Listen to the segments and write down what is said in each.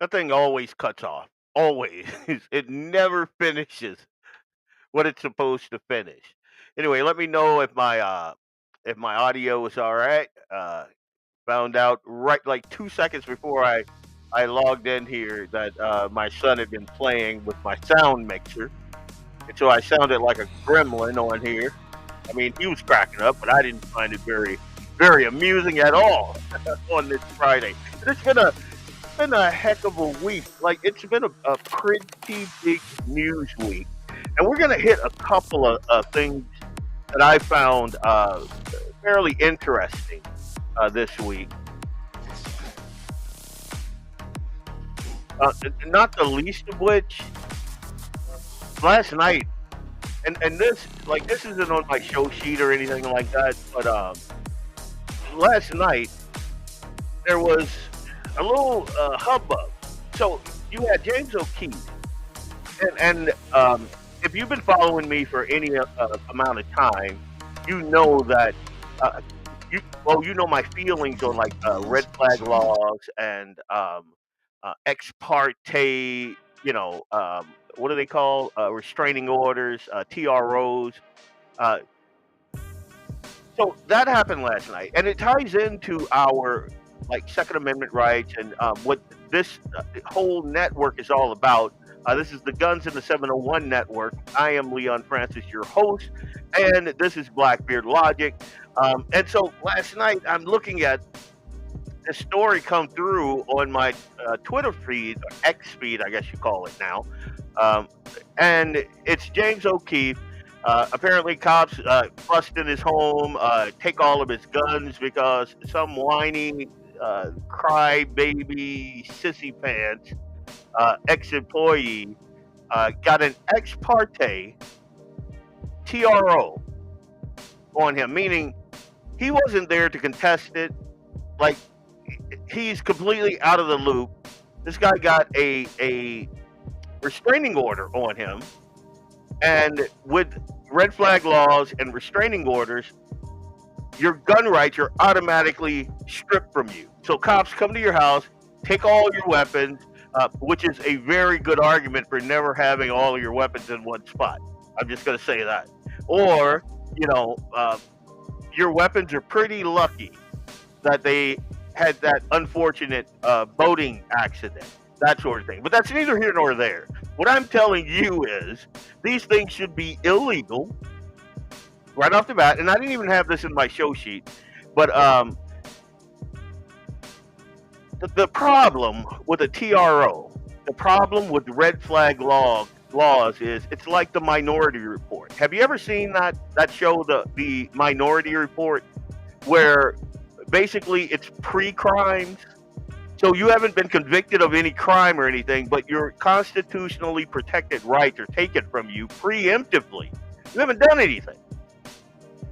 That thing always cuts off. Always. It never finishes what it's supposed to finish. Anyway, let me know if my audio is all right. Found out right like 2 seconds before I logged in here that my son had been playing with my sound mixer, and so I sounded like a gremlin on here. I mean, he was cracking up, but I didn't find it very amusing at all on this Friday. And it's been a heck of a week. Like it's been a pretty big news week, and we're gonna hit a couple of things that I found fairly interesting this week. Not the least of which, last night, and this isn't on my show sheet or anything like that, but last night there was a little hubbub. So you had James O'Keefe, and if you've been following me for any amount of time, you know that uh, you know my feelings on like red flag laws and ex parte, what do they call restraining orders, TROs. Uh, so that happened last night, and it ties into our like Second Amendment rights and what this whole network is all about. This is the Guns in the 701 network. I am Leon Francis, your host, and this is Blackbeard Logic. And so last night I'm looking at this story come through on my Twitter feed, or X feed, I guess you call it now. Um, and it's James O'Keefe. Apparently, cops bust in his home, take all of his guns because some whiny, crybaby, sissy pants ex-employee got an ex parte TRO on him, meaning he wasn't there to contest it. Like he's completely out of the loop. This guy got a restraining order on him, and with red flag laws and restraining orders, your gun rights are automatically stripped from you. So cops come to your house, take all your weapons, which is a very good argument for never having all of your weapons in one spot. I'm just going to say that. Or, you know, your weapons are pretty lucky that they had that unfortunate boating accident, that sort of thing. But that's neither here nor there. What I'm telling you is these things should be illegal right off the bat. And I didn't even have this in my show sheet, but the problem with a TRO, the problem with red flag laws is it's like the Minority Report. Have you ever seen that show, the Minority Report, where basically it's pre-crimes? So you haven't been convicted of any crime or anything, but your constitutionally protected rights are taken from you preemptively. You haven't done anything,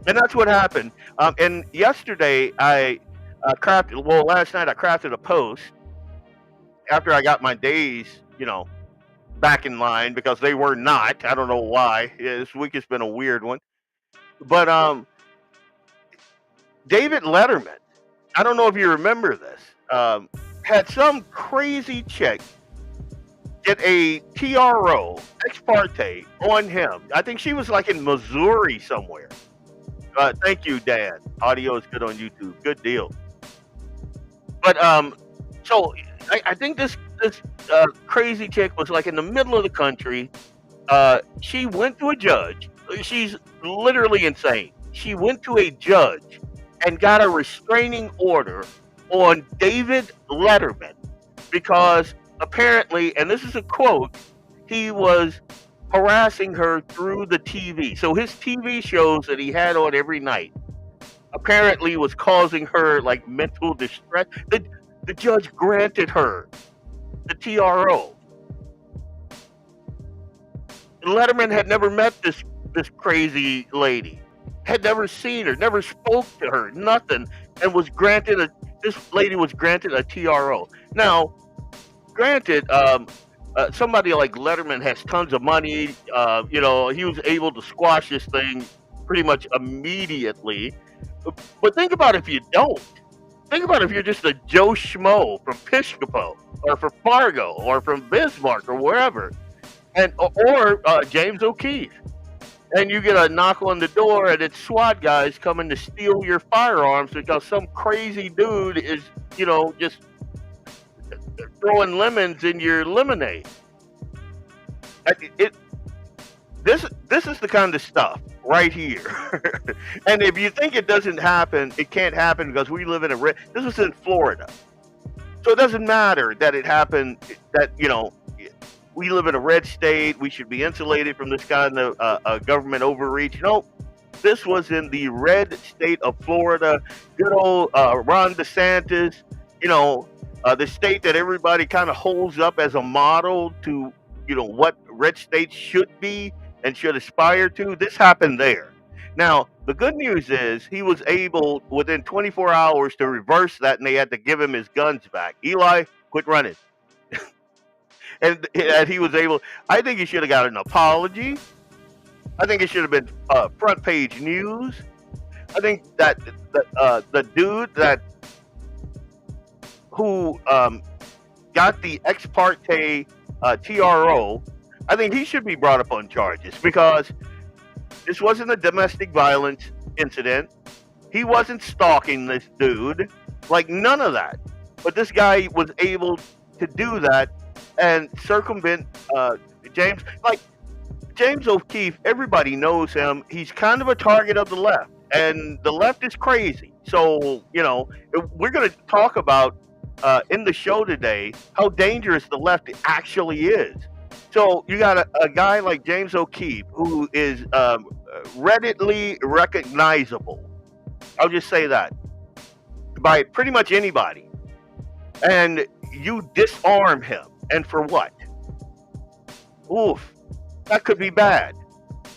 and that's what happened. And yesterday last night I crafted a post after I got my days, back in line because they were not. I don't know why. Yeah, this week has been a weird one. But David Letterman, I don't know if you remember this, had some crazy chick get a TRO, ex parte, on him. I think she was like in Missouri somewhere. Thank you, Dan. Audio is good on YouTube. Good deal. But so I think this crazy chick was like in the middle of the country. She went to a judge. She's literally insane. She went to a judge and got a restraining order on David Letterman because apparently, and this is a quote, he was harassing her through the TV. So his TV shows that he had on every night apparently was causing her like mental distress. The judge granted her the TRO. Letterman had never met this crazy lady, had never seen her, never spoke to her, nothing, and this lady was granted a TRO. Now, granted, somebody like Letterman has tons of money. He was able to squash this thing pretty much immediately. But think about if you don't. Think about if you're just a Joe Schmo from Piscopo or from Fargo or from Bismarck or wherever, and or James O'Keefe, and you get a knock on the door and it's SWAT guys coming to steal your firearms because some crazy dude is, just throwing lemons in your lemonade. It this is the kind of stuff right here. And if you think it doesn't happen, it can't happen because we live in this was in Florida. So it doesn't matter that it happened, that, we live in a red state, we should be insulated from this kind of government overreach. Nope. This was in the red state of Florida. Good old Ron DeSantis, the state that everybody kind of holds up as a model to, what red states should be and should aspire to. This happened there. Now, the good news is he was able, within 24 hours, to reverse that, and they had to give him his guns back. Eli, quit running. and he was able, I think he should have got an apology. I think it should have been front page news. I think that the dude who got the ex parte TRO, I think he should be brought up on charges because this wasn't a domestic violence incident. He wasn't stalking this dude, like none of that. But this guy was able to do that and circumvent James. Like James O'Keefe, everybody knows him. He's kind of a target of the left, and the left is crazy. So, we're going to talk about in the show today how dangerous the left actually is. So you got a guy like James O'Keefe who is readily recognizable. I'll just say that by pretty much anybody, and you disarm him, and for what? Oof, that could be bad.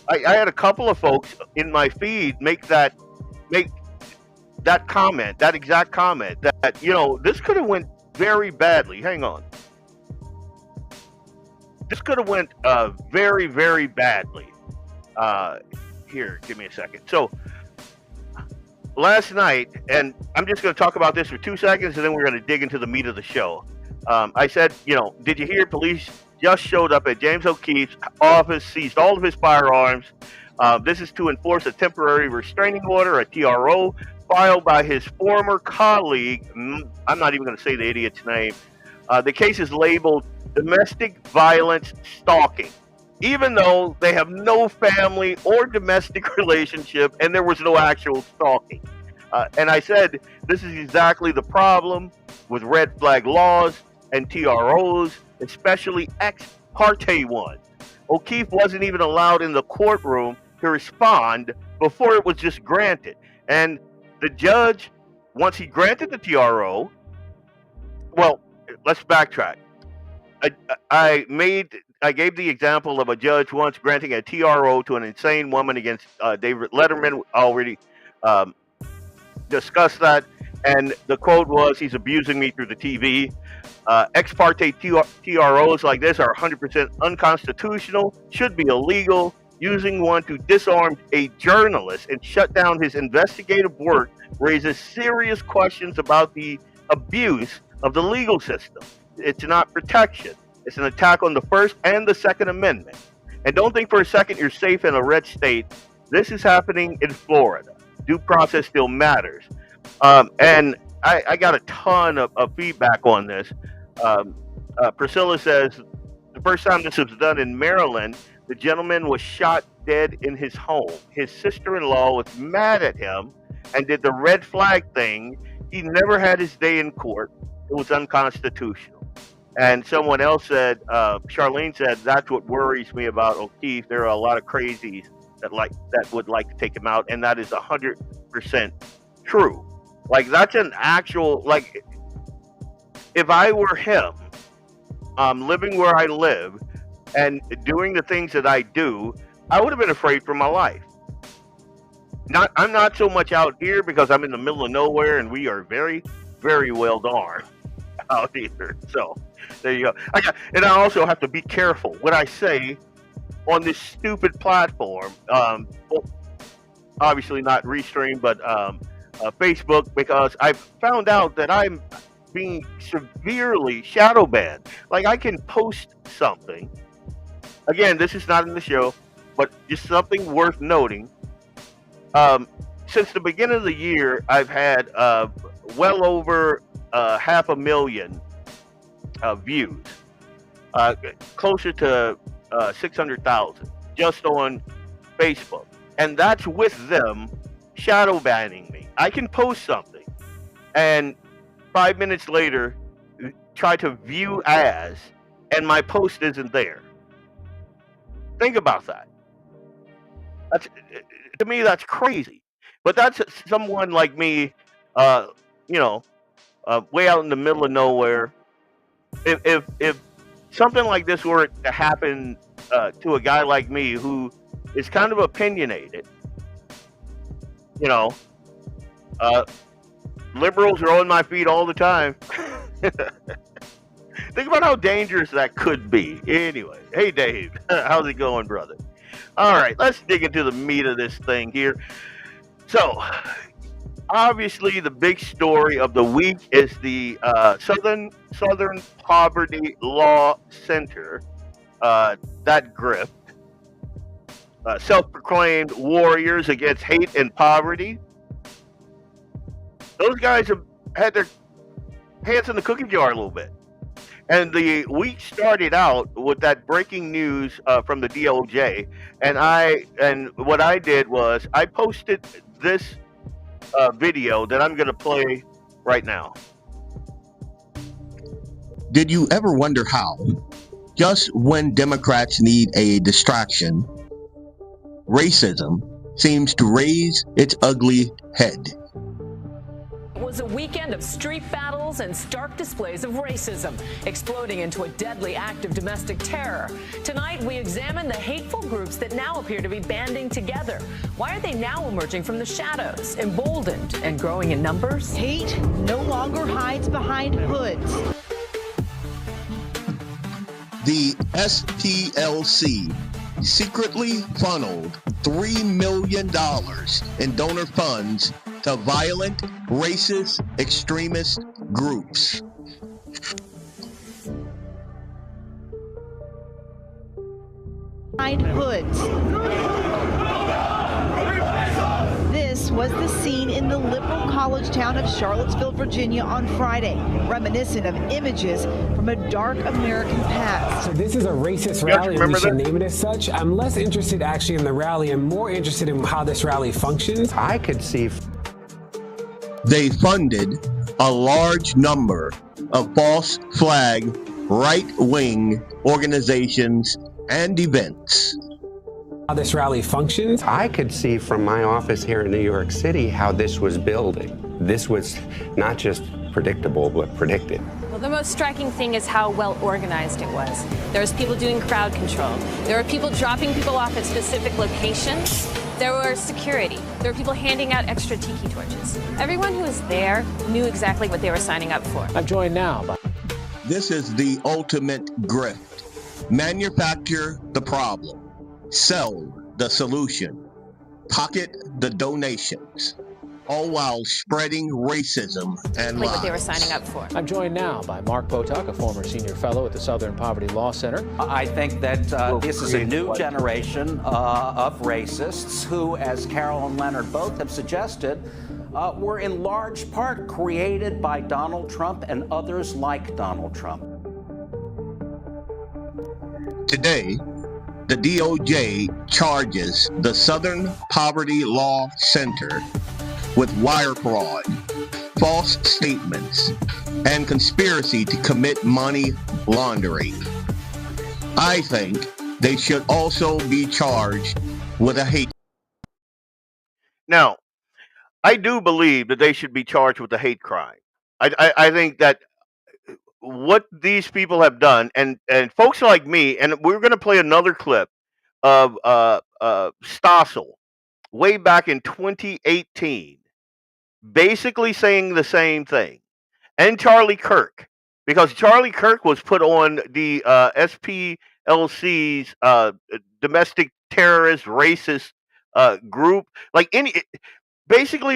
I had a couple of folks in my feed make that comment, that exact comment, that this could have went very badly. Hang on. This could have went very, very badly. Here, give me a second. So last night, and I'm just going to talk about this for 2 seconds, and then we're going to dig into the meat of the show. I said, did you hear police just showed up at James O'Keefe's office, seized all of his firearms. This is to enforce a temporary restraining order, a TRO, filed by his former colleague. I'm not even going to say the idiot's name. The case is labeled domestic violence stalking, even though they have no family or domestic relationship and there was no actual stalking. And I said, this is exactly the problem with red flag laws and TROs, especially ex parte ones. O'Keefe wasn't even allowed in the courtroom to respond before it was just granted. And the judge, once he granted the TRO, well, let's backtrack. I gave the example of a judge once granting a TRO to an insane woman against David Letterman. Already discussed that, and the quote was, "He's abusing me through the TV." Ex parte TROs like this are 100% unconstitutional, should be illegal. Using one to disarm a journalist and shut down his investigative work raises serious questions about the abuse of the legal system. It's not protection. It's an attack on the First and the Second Amendment. And don't think for a second you're safe in a red state. This is happening in Florida. Due process still matters. And I got a ton of feedback on this. Priscilla says, the first time this was done in Maryland, the gentleman was shot dead in his home. His sister-in-law was mad at him and did the red flag thing. He never had his day in court. It was unconstitutional. And someone else said, Charlene said, that's what worries me about O'Keefe. There are a lot of crazies that would like to take him out, and that is 100% true. Like, that's an actual, like, if I were him, living where I live and doing the things that I do, I would have been afraid for my life. I'm not so much out here because I'm in the middle of nowhere and we are very, very well darned out here. So there you go. And I also have to be careful what I say on this stupid platform. Obviously not Restream, but Facebook because I found out that I'm being severely shadow banned. Like I can post something. Again, this is not in the show, but just something worth noting. Since the beginning of the year, I've had well over 500,000 views, closer to 600,000 just on Facebook. And that's with them shadow banning me. I can post something and 5 minutes later try to view as, and my post isn't there. Think about that. That's, to me, that's crazy. But that's someone like me, uh, you know, way out in the middle of nowhere. If something like this were to happen to a guy like me who is kind of opinionated, you know, uh, liberals are on my feet all the time. Think about how dangerous that could be. Anyway, hey Dave, how's it going, brother? All right, let's dig into the meat of this thing here. So, obviously, the big story of the week is the Southern Poverty Law Center, that grift, self-proclaimed warriors against hate and poverty. Those guys have had their hands in the cookie jar a little bit. And the week started out with that breaking news from the DOJ, and what I did was I posted this video that I'm going to play right now. Did you ever wonder how, just when Democrats need a distraction, racism seems to raise its ugly head? It was a weekend of street battles and stark displays of racism, exploding into a deadly act of domestic terror. Tonight, we examine the hateful groups that now appear to be banding together. Why are they now emerging from the shadows, emboldened and growing in numbers? Hate no longer hides behind hoods. The SPLC secretly funneled $3 million in donor funds to violent, racist, extremist groups. Behind hoods. This was the scene in the liberal college town of Charlottesville, Virginia on Friday, reminiscent of images from a dark American past. So this is a racist rally, and we should name it as such. I'm less interested actually in the rally and more interested in how this rally functions. I could see. They funded a large number of false flag right-wing organizations and events. How this rally functions. I could see from my office here in New York City how this was building. This was not just predictable, but predicted. Well, the most striking thing is how well organized it was. There was people doing crowd control. There were people dropping people off at specific locations. There was security. There were people handing out extra tiki torches. Everyone who was there knew exactly what they were signing up for. I'm joined now by... This is the ultimate grift. Manufacture the problem. Sell the solution. Pocket the donations. All while spreading racism and lies. What they were signing up for. I'm joined now by Mark Potok, a former senior fellow at the Southern Poverty Law Center. I think that this is a new generation of racists who, as Carol and Leonard both have suggested, were in large part created by Donald Trump and others like Donald Trump. Today, the DOJ charges the Southern Poverty Law Center with wire fraud, false statements, and conspiracy to commit money laundering. I think they should also be charged with a hate. Now, I do believe that they should be charged with a hate crime. I think that what these people have done, and folks like me, and we're going to play another clip of Stossel way back in 2018, basically saying the same thing, and Charlie Kirk, because Charlie Kirk was put on the SPLC's domestic terrorist racist group. Like basically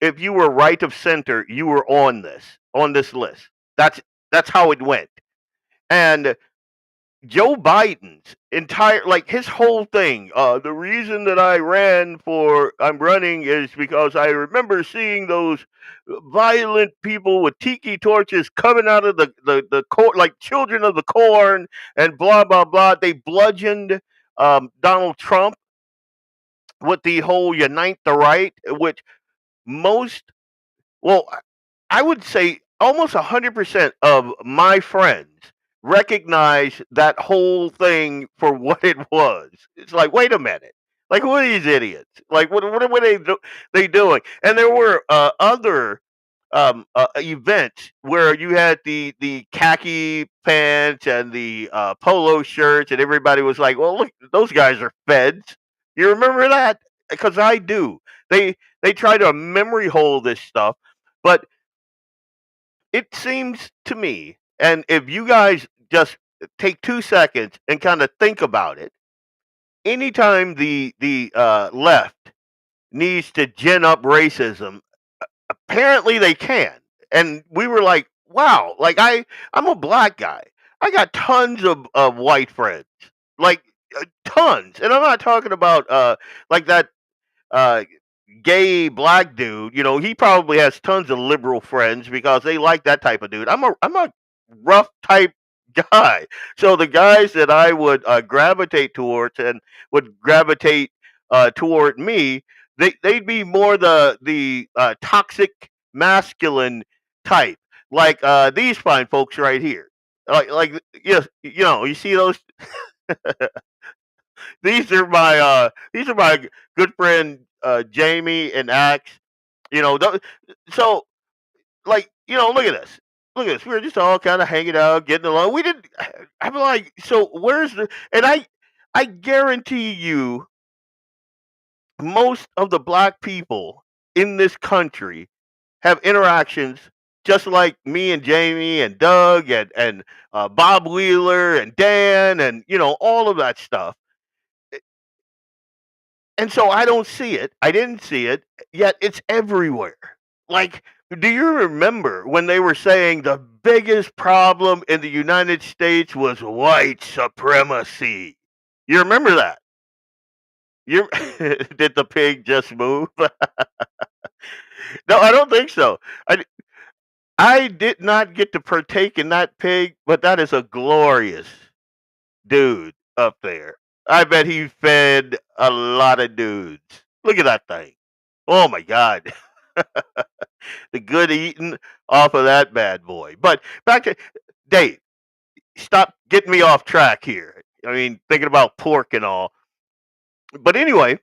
if you were right of center, you were on this list. That's how it went. And Joe Biden's entire, like, his whole thing, the reason that I'm running is because I remember seeing those violent people with tiki torches coming out of the court, like children of the corn, and blah blah blah. They bludgeoned Donald Trump with the whole unite the right, which most, well, I would say almost 100% of my friends recognize that whole thing for what it was. It's like, wait a minute. Like, who are these idiots? Like, what were they doing? And there were other events where you had the khaki pants and the polo shirts, and everybody was like, "Well, look, those guys are feds." You remember that? Because I do. They try to memory hole this stuff, but it seems to me, and if you guys just take 2 seconds and kind of think about it, anytime the left needs to gin up racism, apparently they can. And we were like, wow, like I'm a black guy. I got tons of white friends, like tons, and I'm not talking about like that uh, gay black dude. He probably has tons of liberal friends because they like that type of dude. I'm a rough type guy. So the guys that I would gravitate towards and would gravitate toward me, they'd be more the toxic masculine type, like these fine folks right here. Like yes, you see those. These are my good friend Jamie and Axe. So like look at this. Look at this. We were just all kind of hanging out, getting along. We didn't. I'm like, so where's the? And I guarantee you, most of the black people in this country have interactions just like me and Jamie and Doug and Bob Wheeler and Dan and all of that stuff. And so I don't see it. I didn't see it, yet it's everywhere. Like, do you remember when they were saying the biggest problem in the United States was white supremacy? You remember that? You Did the pig just move? No, I don't think so. I did not get to partake in that pig, but that is a glorious dude up there. I bet he fed a lot of dudes. Look at that thing. Oh my God. The good eating off of that bad boy. But back to Dave, stop getting me off track here. I mean, thinking about pork and all. But anyway,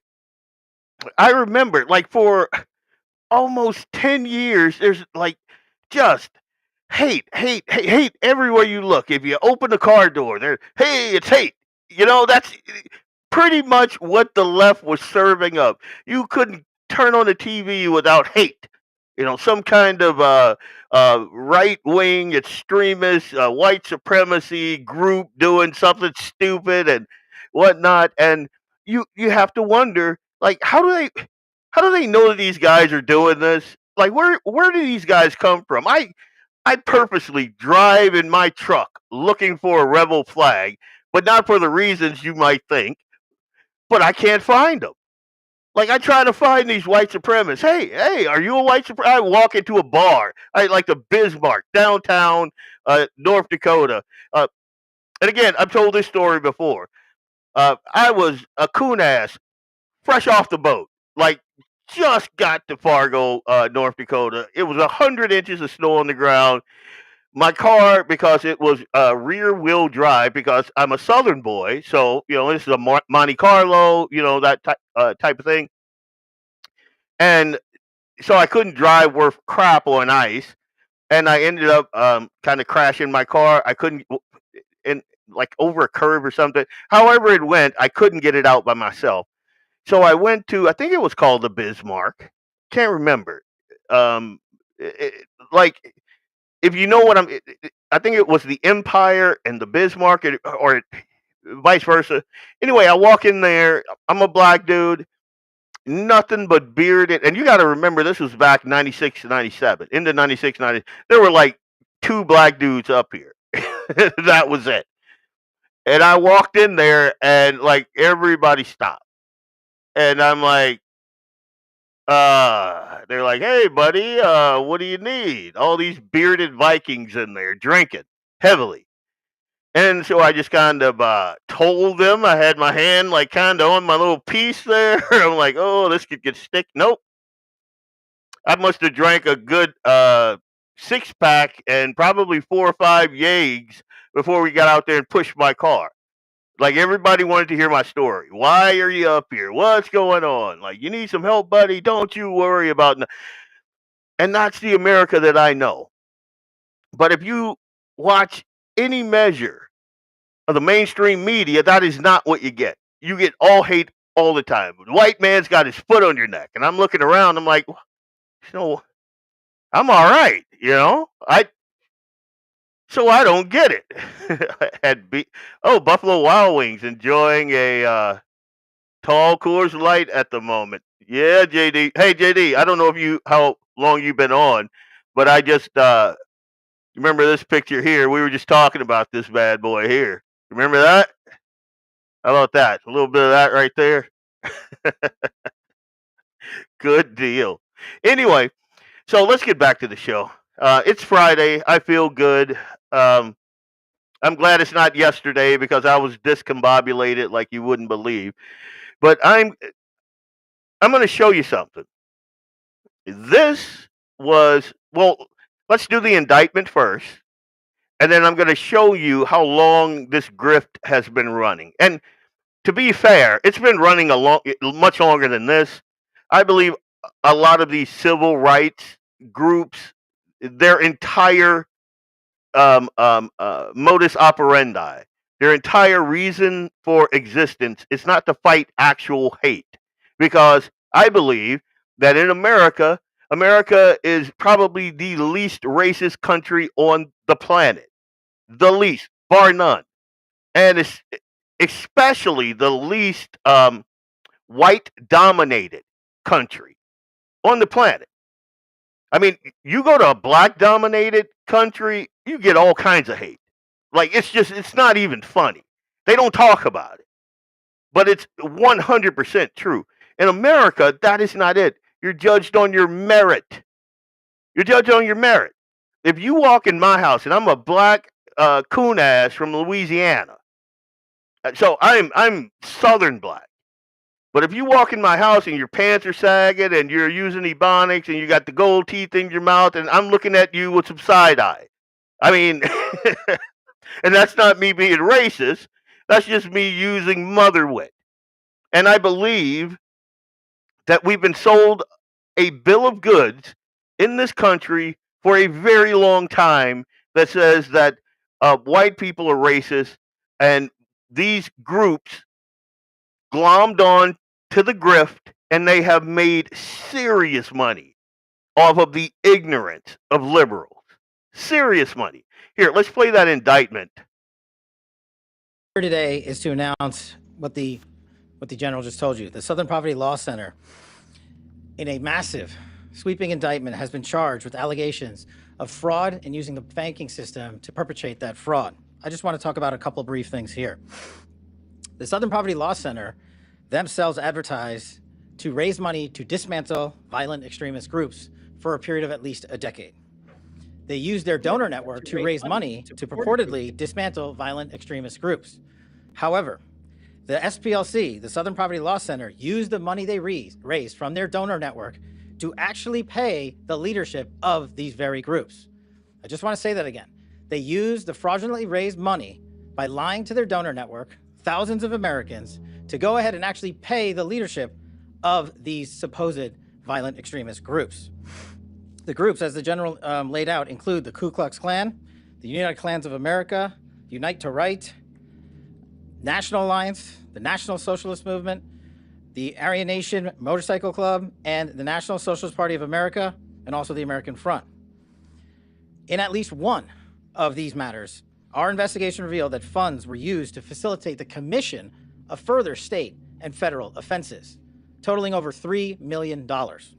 I remember like for almost 10 years, there's like just hate everywhere you look. If you open the car door, hey, it's hate. That's pretty much what the left was serving up. You couldn't turn on the TV without hate. Some kind of right wing extremist, white supremacy group doing something stupid and whatnot. And you have to wonder, like, how do they know that these guys are doing this? Like, where do these guys come from? I purposely drive in my truck looking for a rebel flag, but not for the reasons you might think. But I can't find them. Like, I try to find these white supremacists. Hey, are you a white supremacist? I walk into a bar, like the Bismarck, downtown North Dakota. And again, I've told this story before. I was a coon ass, fresh off the boat. Like, just got to Fargo, North Dakota. It was 100 inches of snow on the ground. My car, because it was rear wheel drive, because I'm a Southern boy, so this is a Monte Carlo, that type of thing, and so I couldn't drive worth crap on ice, and I ended up kind of crashing my car. I couldn't, in like over a curve or something. However it went, I couldn't get it out by myself. So I went to, I think it was called the Bismarck. Can't remember. Um, like, if you know what I think it was the Empire and the Bismarck, or vice versa. Anyway, I walk in there. I'm a black dude. nothing but bearded. And you got to remember, this was back 96 to 97. Into 96, 90. There were like 2 black dudes up here. That was it. And I walked in there and like everybody stopped. And I'm like, they're like, hey, buddy, what do you need? All these bearded Vikings in there drinking heavily. And so I just kind of told them. I had my hand like kind of on my little piece there. I'm like, oh, this could get stick. Nope. I must have drank a good 6-pack and probably 4 or 5 Jaegs before we got out there and pushed my car. Like everybody wanted to hear my story. Why are you up here? What's going on? Like, you need some help, buddy? Don't you worry about it. And that's the America that I know. But if you watch any measure of the mainstream media, that is not what you get. You get all hate all the time. The white man's got his foot on your neck. And I'm looking around, I'm like, I'm all right, So I don't get it. Buffalo Wild Wings enjoying a tall Coors Light at the moment. Yeah, JD. Hey, JD, I don't know how long you've been on, but I just remember this picture here. We were just talking about this bad boy here. Remember that? How about that? A little bit of that right there. Good deal. Anyway, so let's get back to the show. It's Friday. I feel good. I'm glad it's not yesterday because I was discombobulated like you wouldn't believe. But I'm going to show you something. This was, let's do the indictment first. And then I'm going to show you how long this grift has been running. And to be fair, it's been running much longer than this. I believe a lot of these civil rights groups, their entire modus operandi, their entire reason for existence is not to fight actual hate. Because I believe that in America is probably the least racist country on the planet. The least, bar none. And it's especially the least white-dominated country on the planet. I mean, you go to a black-dominated country, you get all kinds of hate. Like, it's not even funny. They don't talk about it. But it's 100% true. In America, that is not it. You're judged on your merit. You're judged on your merit. If you walk in my house, and I'm a black coon ass from Louisiana, so I'm Southern black. But if you walk in my house and your pants are sagging and you're using Ebonics and you got the gold teeth in your mouth and I'm looking at you with some side eye, I mean, and that's not me being racist. That's just me using mother wit. And I believe that we've been sold a bill of goods in this country for a very long time that says that white people are racist, and these groups glommed on to the grift, and they have made serious money off of the ignorance of liberals. Serious money. Here, let's play that indictment. Here today is to announce what the general just told you. The Southern Poverty Law Center, in a massive, sweeping indictment, has been charged with allegations of fraud and using the banking system to perpetrate that fraud. I just want to talk about a couple brief things here. The Southern Poverty Law Center themselves advertise to raise money to dismantle violent extremist groups for a period of at least a decade. They use their donor network to raise money to purportedly dismantle violent extremist groups. However, the SPLC, the Southern Poverty Law Center, used the money they raised from their donor network to actually pay the leadership of these very groups. I just want to say that again. They used the fraudulently raised money by lying to their donor network, thousands of Americans, to go ahead and actually pay the leadership of these supposed violent extremist groups. The groups, as the general laid out, include the Ku Klux Klan, the United Klans of America, Unite to Right, National Alliance, the National Socialist Movement, the Aryan Nation Motorcycle Club, and the National Socialist Party of America, and also the American Front. In at least one of these matters, our investigation revealed that funds were used to facilitate the commission of further state and federal offenses. totaling over $3 million.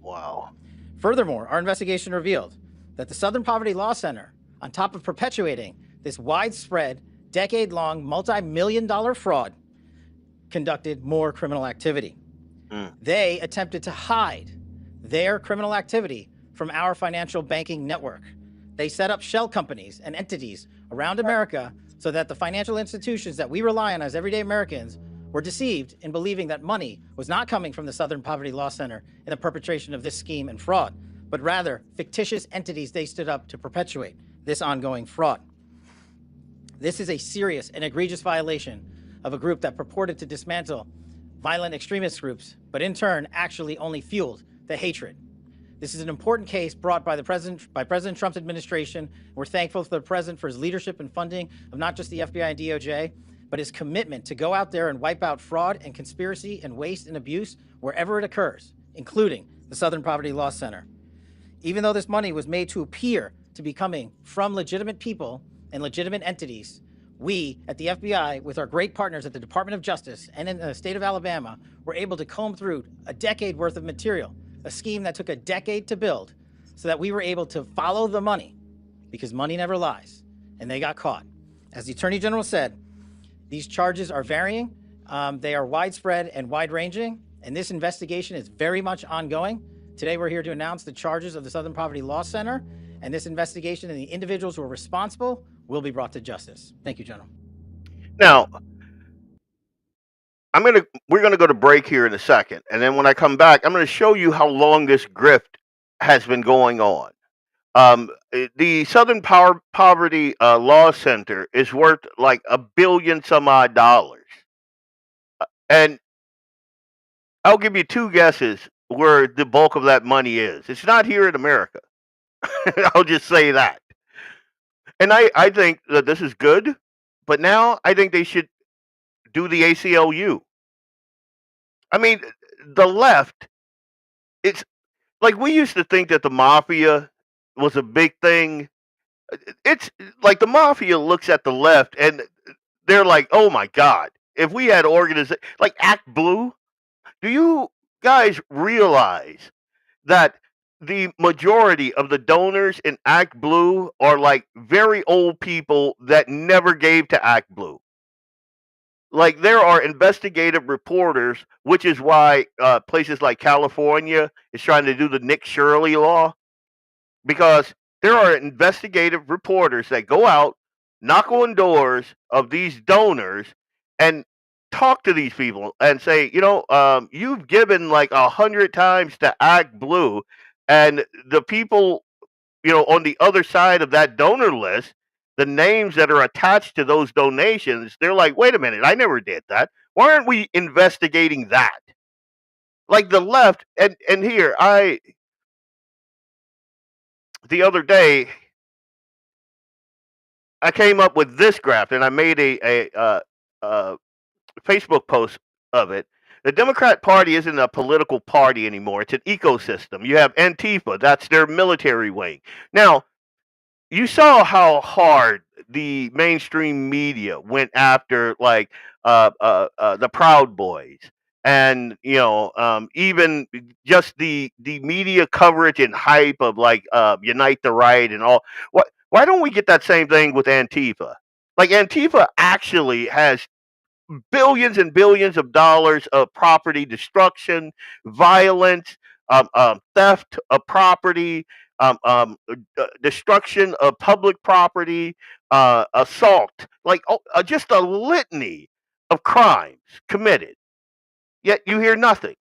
Wow. Furthermore, our investigation revealed that the Southern Poverty Law Center, on top of perpetuating this widespread, decade-long, multi-million-dollar fraud, conducted more criminal activity. They attempted to hide their criminal activity from our financial banking network. They set up shell companies and entities around America so that the financial institutions that we rely on as everyday Americans were deceived in believing that money was not coming from the Southern Poverty Law Center in the perpetration of this scheme and fraud, but rather fictitious entities they stood up to perpetuate this ongoing fraud. This is a serious and egregious violation of a group that purported to dismantle violent extremist groups, but in turn actually only fueled the hatred. This is an important case brought by President Trump's administration. We're thankful for the president for his leadership and funding of not just the FBI and DOJ, but his commitment to go out there and wipe out fraud and conspiracy and waste and abuse wherever it occurs, including the Southern Poverty Law Center. Even though this money was made to appear to be coming from legitimate people and legitimate entities, we at the FBI, with our great partners at the Department of Justice and in the state of Alabama, were able to comb through a decade worth of material, a scheme that took a decade to build, so that we were able to follow the money, because money never lies, and they got caught. As the Attorney General said, these charges are varying, they are widespread and wide-ranging, and this investigation is very much ongoing. Today we're here to announce the charges of the Southern Poverty Law Center, and this investigation and the individuals who are responsible will be brought to justice. Thank you, General. Now, we're gonna go to break here in a second, and then when I come back, I'm gonna show you how long this grift has been going on. The Southern Poverty Law Center is worth like $1 billion some odd dollars, and I'll give you two guesses where the bulk of that money is. It's not here in America. I'll just say that. And I think that this is good, but now I think they should do the ACLU. I mean, the left, it's like we used to think that the mafia was a big thing. It's like the mafia looks at the left and they're like, oh my God, if we had organization like Act Blue, do you guys realize that the majority of the donors in Act Blue are like very old people that never gave to Act Blue? Like there are investigative reporters, which is why places like California is trying to do the Nick Shirley law, because there are investigative reporters that go out, knock on doors of these donors, and talk to these people and say, you've given like 100 times to Act Blue, and the people, on the other side of that donor list, the names that are attached to those donations, they're like, wait a minute, I never did that. Why aren't we investigating that? Like the left, and here, the other day, I came up with this graph, and I made a Facebook post of it. The Democrat Party isn't a political party anymore. It's an ecosystem. You have Antifa. That's their military wing. Now, you saw how hard the mainstream media went after, like, the Proud Boys. And, even just the media coverage and hype of, like, Unite the Right and all. Why don't we get that same thing with Antifa? Like, Antifa actually has billions and billions of dollars of property destruction, violence, theft of property, destruction of public property, assault, like just a litany of crimes committed. Yet you hear nothing.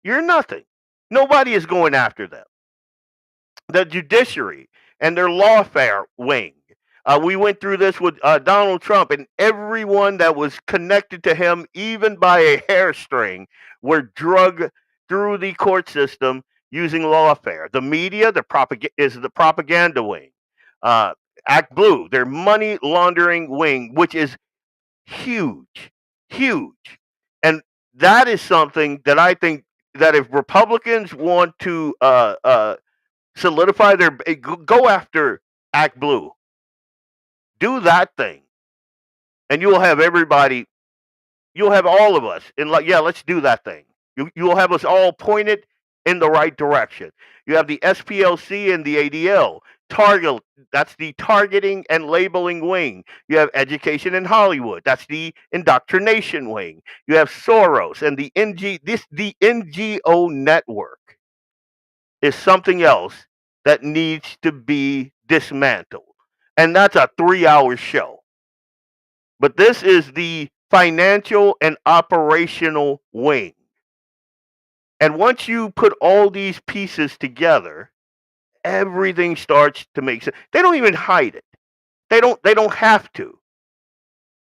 You're nothing. Nobody is going after them. The judiciary and their lawfare wing. We went through this with Donald Trump, and everyone that was connected to him, even by a hairstring, were drugged through the court system using lawfare. The media is the propaganda wing. Act Blue, their money laundering wing, which is huge, huge. And that is something that I think that if Republicans want to solidify their, go after Act Blue. Do that thing, and you will have everybody. You'll have all of us in like, yeah, let's do that thing. You'll have us all pointed in the right direction. You have the SPLC and the ADL. Target, that's the targeting and labeling wing. You have education in Hollywood. That's the indoctrination wing. You have Soros and the NGO network is something else that needs to be dismantled. And that's a 3-hour show. But this is the financial and operational wing. And once you put all these pieces together, everything starts to make sense. They don't even hide it. They don't have to,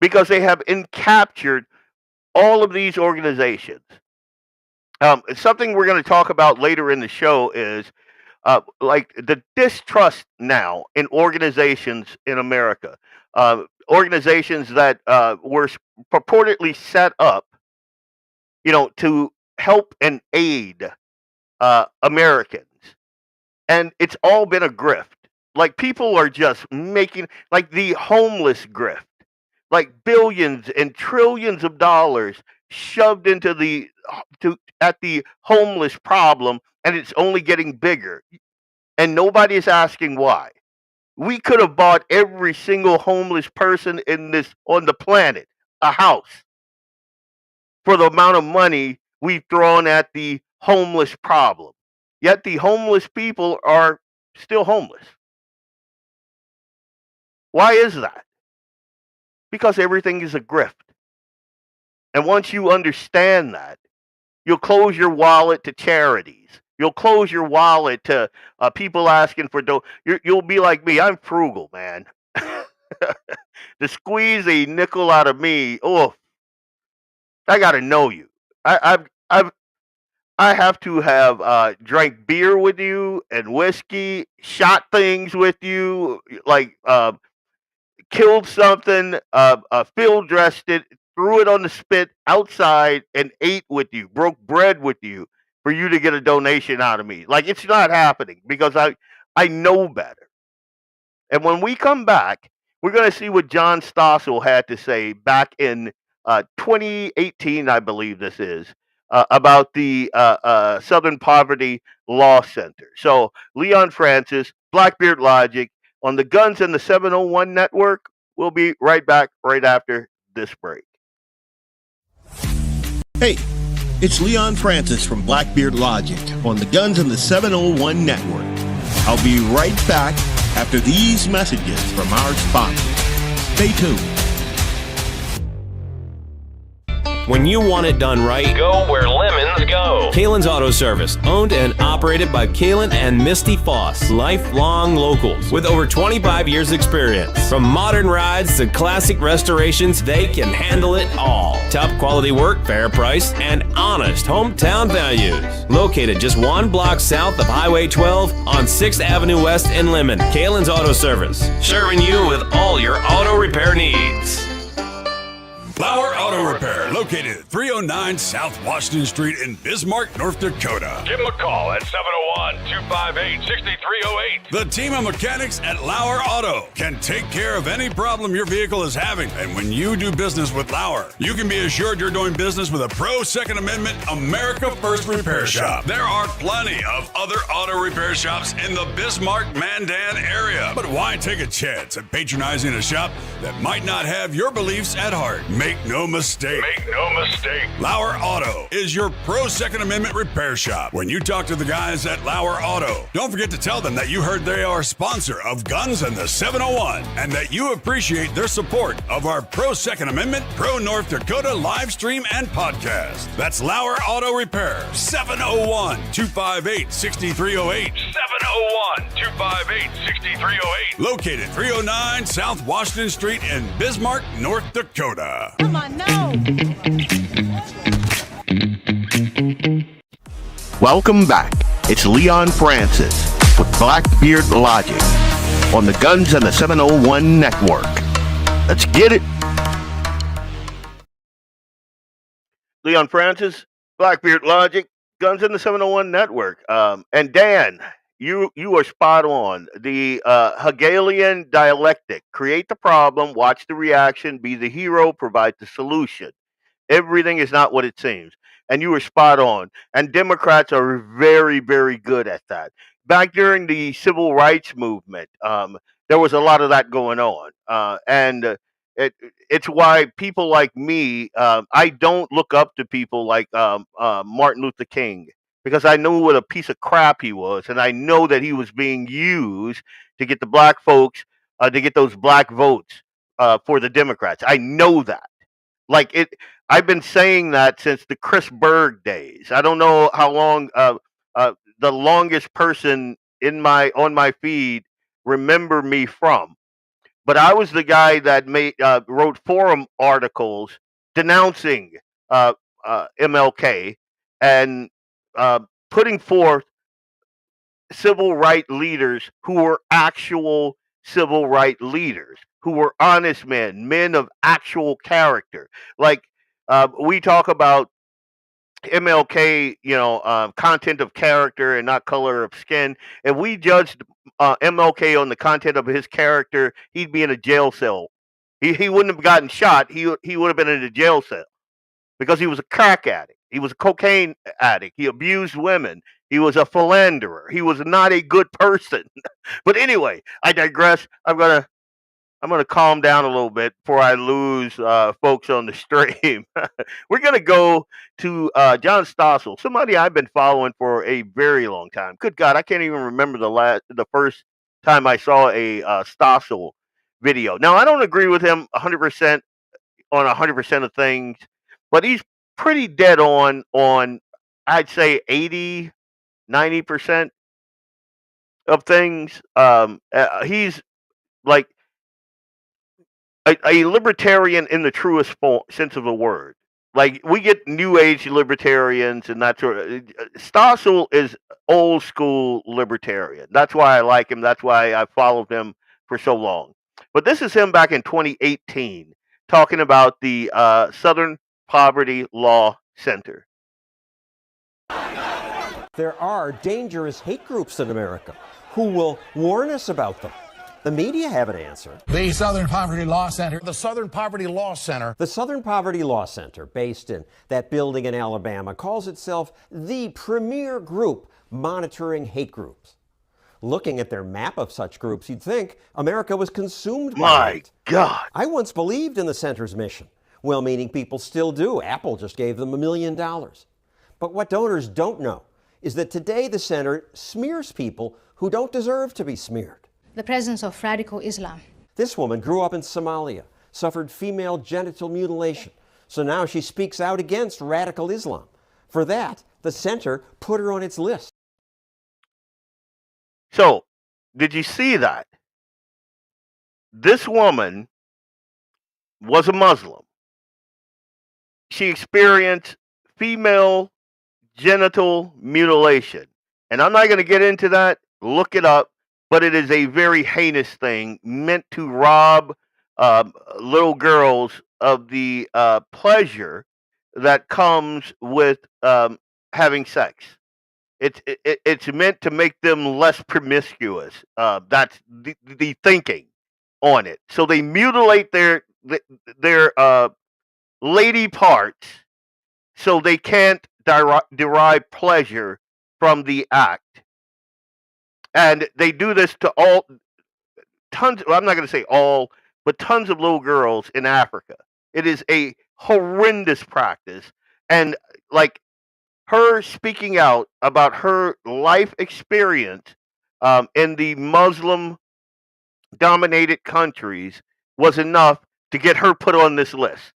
because they have captured all of these organizations. Something we're going to talk about later in the show is like the distrust now in organizations in America, organizations that were purportedly set up, to help and aid Americans, and it's all been a grift. Like, people are just making, like, the homeless grift, like billions and trillions of dollars shoved into at the homeless problem, and it's only getting bigger, and nobody is asking why. We could have bought every single homeless person on the planet a house for the amount of money we've thrown at the homeless problem. Yet the homeless people are still homeless. Why is that? Because everything is a grift. And once you understand that, you'll close your wallet to charities. You'll close your wallet to people asking for you'll be like me. I'm frugal, man. To squeeze a nickel out of me, oh, I got to know you. I have to have drank beer with you and whiskey, shot things with you, like killed something, field dressed it, threw it on the spit outside, and ate with you, broke bread with you for you to get a donation out of me. Like, it's not happening, because I know better. And when we come back, we're going to see what John Stossel had to say back in 2018, I believe this is, about the Southern Poverty Law Center. So, Leon Francis, Blackbeard Logic, on the Guns and the 701 Network. We'll be right back right after this break. Hey, it's Leon Francis from Blackbeard Logic on the Guns and the 701 Network. I'll be right back after these messages from our sponsors. Stay tuned. When you want it done right, go where lemons go. Kalen's Auto Service, owned and operated by Kalen and Misty Foss, lifelong locals with over 25 years experience. From modern rides to classic restorations, they can handle it all. Top quality work, fair price, and honest hometown values. Located just 1 block south of Highway 12 on 6th Avenue West in Lemon. Kalen's Auto Service, serving you with all your auto repair needs. LAUER Auto Repair, located at 309 South Washington Street in Bismarck, North Dakota. Give them a call at 701-258-6308. The team of mechanics at LAUER Auto can take care of any problem your vehicle is having. And when you do business with LAUER, you can be assured you're doing business with a pro Second Amendment America First repair shop. There are plenty of other auto repair shops in the Bismarck-Mandan area. But why take a chance at patronizing a shop that might not have your beliefs at heart? Make no mistake. Make no mistake. LAUER Auto is your pro Second Amendment repair shop. When you talk to the guys at LAUER Auto, don't forget to tell them that you heard they are a sponsor of Guns and the 701 and that you appreciate their support of our pro Second Amendment, pro North Dakota live stream and podcast. That's LAUER Auto Repair, 701-258-6308. 701-258-6308. Located 309 South Washington Street in Bismarck, North Dakota. Come on, no. Welcome back. It's Leon Francis with Blackbeard Logic on the Guns and the 701 Network. Let's get it. Leon Francis, Blackbeard Logic, Guns and the 701 Network. And Dan, you are spot on. The Hegelian dialectic: create the problem, watch the reaction, be the hero, provide the solution. Everything is not what it seems. and you were spot on. And Democrats are very, very good at that. Back during the civil rights movement, there was a lot of that going on, and it's why people like me, I don't look up to people like Martin Luther King, because I knew what a piece of crap he was, and I know that he was being used to get the black folks, to get those black votes for the Democrats. I know that. Like it, I've been saying that since the Chris Berg days. I don't know how long. The longest person on my feed remember me from, but I was the guy that wrote forum articles denouncing MLK and putting forth civil rights leaders who were actual civil rights leaders, who were honest men of actual character. Like we talk about MLK, content of character and not color of skin. If we judged MLK on the content of his character, he'd be in a jail cell. He wouldn't have gotten shot. He would have been in a jail cell because he was a crack addict. He was a cocaine addict. He abused women. He was a philanderer. He was not a good person. But anyway, I digress. I'm gonna calm down a little bit before I lose folks on the stream. We're gonna go to John Stossel, somebody I've been following for a very long time. Good God, I can't even remember the first time I saw a Stossel video. Now I don't agree with him 100% on 100% of things, but he's pretty dead on I'd say 80-90% of things. He's like a libertarian in the truest sense of the word. Like we get new age libertarians and that sort of. Stossel is old school libertarian. That's why I like him. That's why I followed him for so long. But this is him back in 2018 talking about the Southern Poverty Law Center. There are dangerous hate groups in America who will warn us about them. The media have an answer. The Southern Poverty Law Center. The Southern Poverty Law Center. The Southern Poverty Law Center, based in that building in Alabama, calls itself the premier group monitoring hate groups. Looking at their map of such groups, you'd think America was consumed by hate. My God. I once believed in the center's mission. Well-meaning people still do. Apple just gave them $1 million. But what donors don't know is that today the center smears people who don't deserve to be smeared. The presence of radical Islam. This woman grew up in Somalia, suffered female genital mutilation, so now she speaks out against radical Islam. For that, the center put her on its list. So, did you see that? This woman was a Muslim. She experienced female genital mutilation. And I'm not going to get into that. Look it up. But it is a very heinous thing meant to rob little girls of the pleasure that comes with having sex. It's meant to make them less promiscuous. That's the thinking on it. So they mutilate their lady parts so they can't derive pleasure from the act. And they do this to tons, well, I'm not going to say all, but tons of little girls in Africa. It is a horrendous practice. And like her speaking out about her life experience in the Muslim dominated countries was enough to get her put on this list.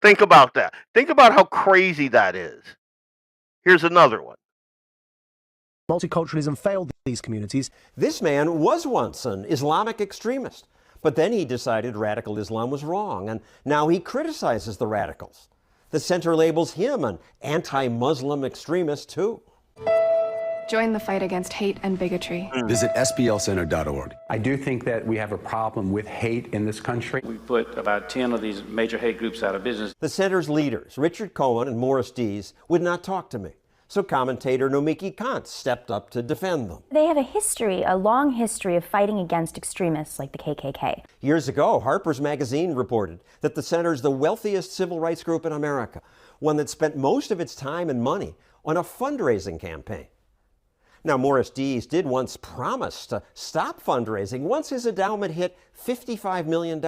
Think about that. Think about how crazy that is. Here's another one. Multiculturalism failed these communities. This man was once an Islamic extremist, but then he decided radical Islam was wrong, and now he criticizes the radicals. The center labels him an anti-Muslim extremist, too. Join the fight against hate and bigotry. Visit SPLCenter.org. I do think that we have a problem with hate in this country. We put about 10 of these major hate groups out of business. The center's leaders, Richard Cohen and Morris Dees, would not talk to me. So commentator Nomiki Kant stepped up to defend them. They have a history, a long history of fighting against extremists like the KKK. Years ago, Harper's Magazine reported that the center is the wealthiest civil rights group in America, one that spent most of its time and money on a fundraising campaign. Now, Morris Dees did once promise to stop fundraising once his endowment hit $55 million.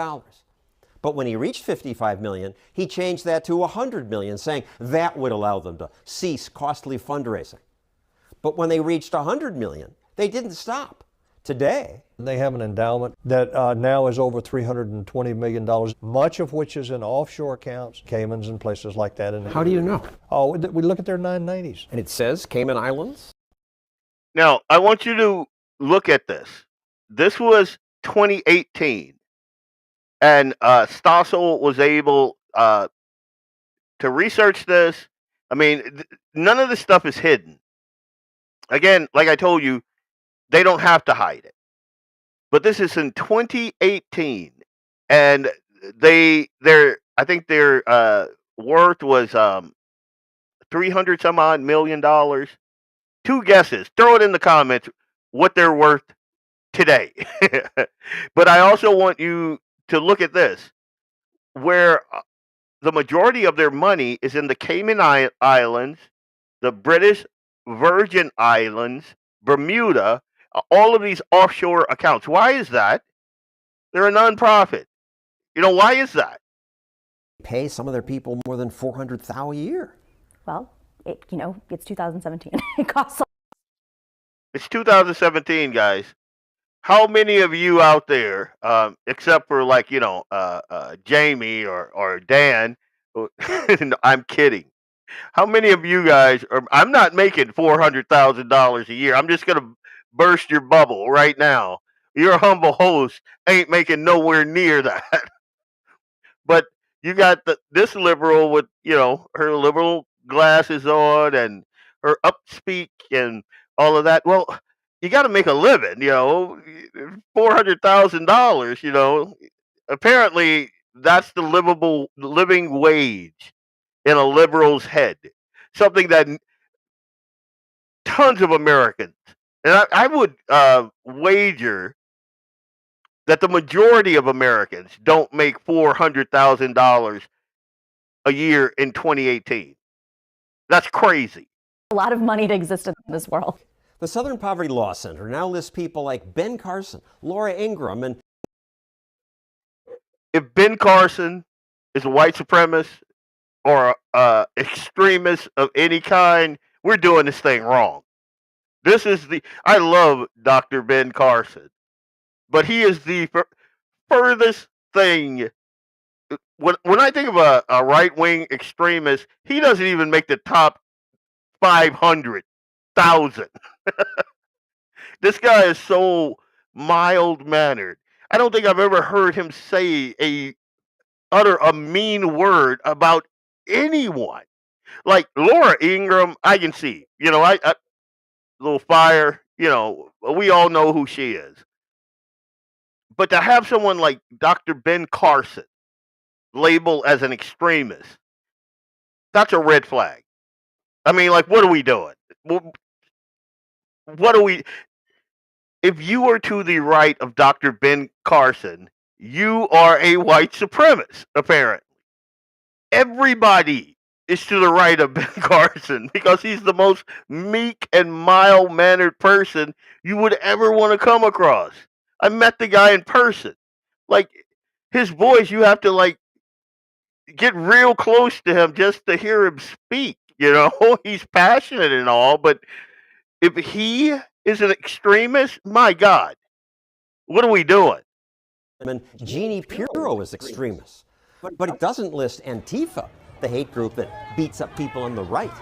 But when he reached $55 million, he changed that to $100 million, saying that would allow them to cease costly fundraising. But when they reached $100 million, they didn't stop. Today, they have an endowment that now is over $320 million, much of which is in offshore accounts, Caymans and places like that. How do you know? Oh, we look at their 990s. And it says Cayman Islands? Now, I want you to look at this. This was 2018. And Stossel was able to research this. I mean, none of this stuff is hidden. Again, like I told you, they don't have to hide it. But this is in 2018, and I think their worth was $300 some odd million. Two guesses. Throw it in the comments what they're worth today. But I also want you to look at this, where the majority of their money is in the Cayman Islands, the British Virgin Islands, Bermuda, all of these offshore accounts. Why is that? They're a nonprofit. You know, why is that? Pay some of their people more than $400,000 a year. Well, it's 2017. It costs. It's 2017, guys. How many of you out there, except for like, Jamie or Dan, I'm kidding. How many of you guys I'm not making $400,000 a year. I'm just going to burst your bubble right now. Your humble host ain't making nowhere near that. But you got this liberal with, her liberal glasses on and her upspeak and all of that. Well, you got to make a living, $400,000, apparently that's the living wage in a liberal's head, something that tons of Americans, and I would wager that the majority of Americans don't make $400,000 a year in 2018. That's crazy. A lot of money to exist in this world. The Southern Poverty Law Center now lists people like Ben Carson, Laura Ingraham, and if Ben Carson is a white supremacist or extremist of any kind, we're doing this thing wrong. I love Dr. Ben Carson, but he is the furthest thing. When I think of a right-wing extremist, he doesn't even make the top 500,000. This guy is so mild-mannered. I don't think I've ever heard him utter a mean word about anyone. Like Laura Ingraham, I can see, I little fire, we all know who she is. But to have someone like Dr. Ben Carson labeled as an extremist, that's a red flag. I mean, like, what are we doing? What are we? If you are to the right of Dr. Ben Carson, you are a white supremacist, apparently. Everybody is to the right of Ben Carson because he's the most meek and mild-mannered person you would ever want to come across. I met the guy in person. Like, his voice, you have to, like, get real close to him just to hear him speak, He's passionate and all, but if he is an extremist, my God, what are we doing? And Jeannie Pirro is extremist, but it doesn't list Antifa, the hate group that beats up people on the right.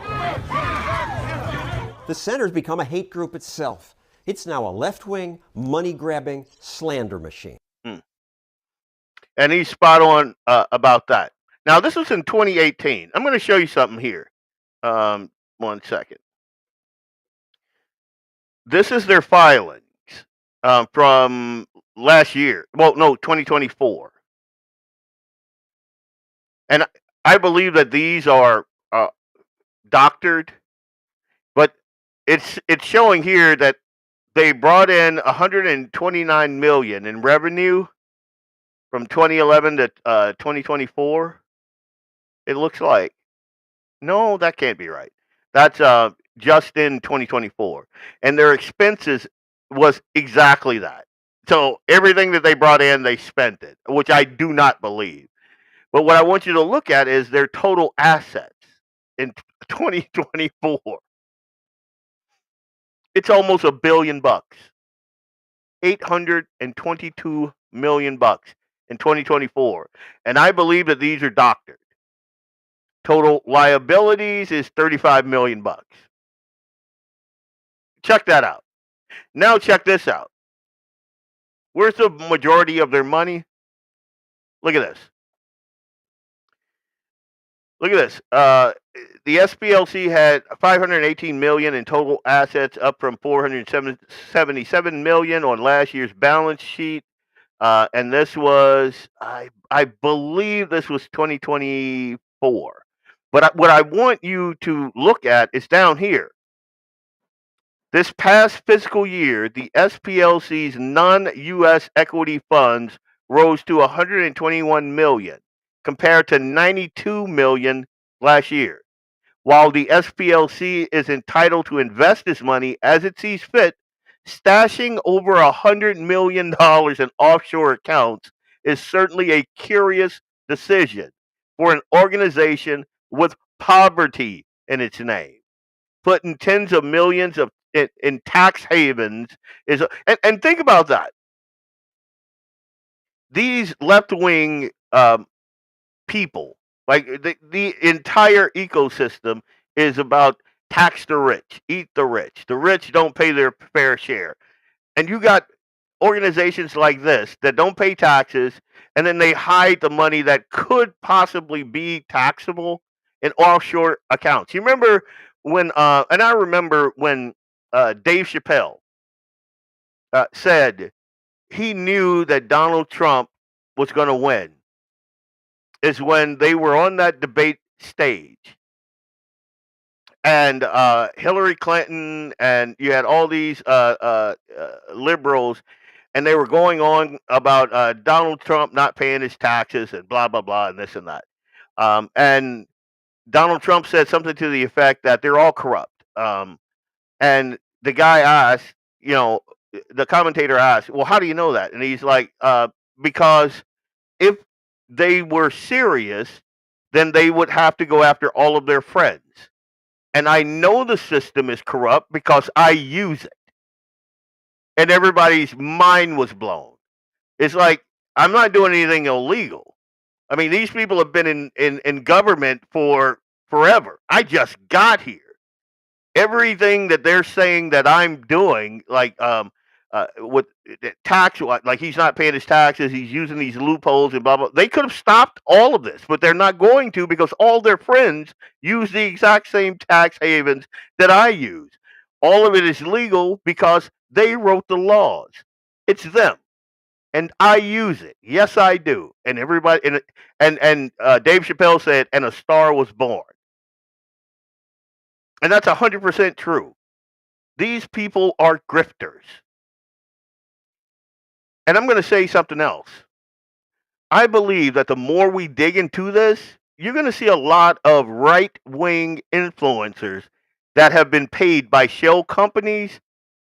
The center's become a hate group itself. It's now a left-wing, money-grabbing slander machine. And he's spot on about that. Now, this was in 2018. I'm going to show you something here. 1 second. This is their filings from last year. Well, no, 2024. And I believe that these are doctored. it's showing here that they brought in 129 million in revenue from 2011 to 2024. It looks like. No, that can't be right. That's just in 2024, and their expenses was exactly that. So everything that they brought in, they spent it, which I do not believe. But what I want you to look at is their total assets in 2024. It's almost $1 billion, 822 million bucks in 2024, and I believe that these are doctored. Total liabilities is 35 million bucks. Check that out. Now check this out. Where's the majority of their money? Look at this. Look at this. The SPLC had 518 million in total assets, up from 477 million on last year's balance sheet. And this was, I believe, this was 2024. But what I want you to look at is down here. This past fiscal year, the SPLC's non-U.S. equity funds rose to 121 million, compared to 92 million last year. While the SPLC is entitled to invest this money as it sees fit, stashing over $100 million in offshore accounts is certainly a curious decision for an organization with poverty in its name. Putting tens of millions of in tax havens is, and think about that. These left-wing people, like the entire ecosystem, is about tax the rich, eat the rich. The rich don't pay their fair share, and you got organizations like this that don't pay taxes, and then they hide the money that could possibly be taxable in offshore accounts. You remember when, and I remember when Dave Chappelle said he knew that Donald Trump was going to win, is when they were on that debate stage, and Hillary Clinton, and you had all these liberals, and they were going on about Donald Trump not paying his taxes and blah blah blah and this and that, and Donald Trump said something to the effect that they're all corrupt. And the guy asked, the commentator asked, well, how do you know that? And he's like, because if they were serious, then they would have to go after all of their friends. And I know the system is corrupt because I use it. And everybody's mind was blown. It's like, I'm not doing anything illegal. I mean, these people have been in government for forever. I just got here. Everything that they're saying that I'm doing, like with tax, like he's not paying his taxes, he's using these loopholes and blah blah. They could have stopped all of this, but they're not going to, because all their friends use the exact same tax havens that I use. All of it is legal because they wrote the laws. It's them, and I use it. Yes, I do. And everybody, and Dave Chappelle said, and a star was born. And that's 100% true. These people are grifters. And I'm going to say something else. I believe that the more we dig into this, you're going to see a lot of right-wing influencers that have been paid by shell companies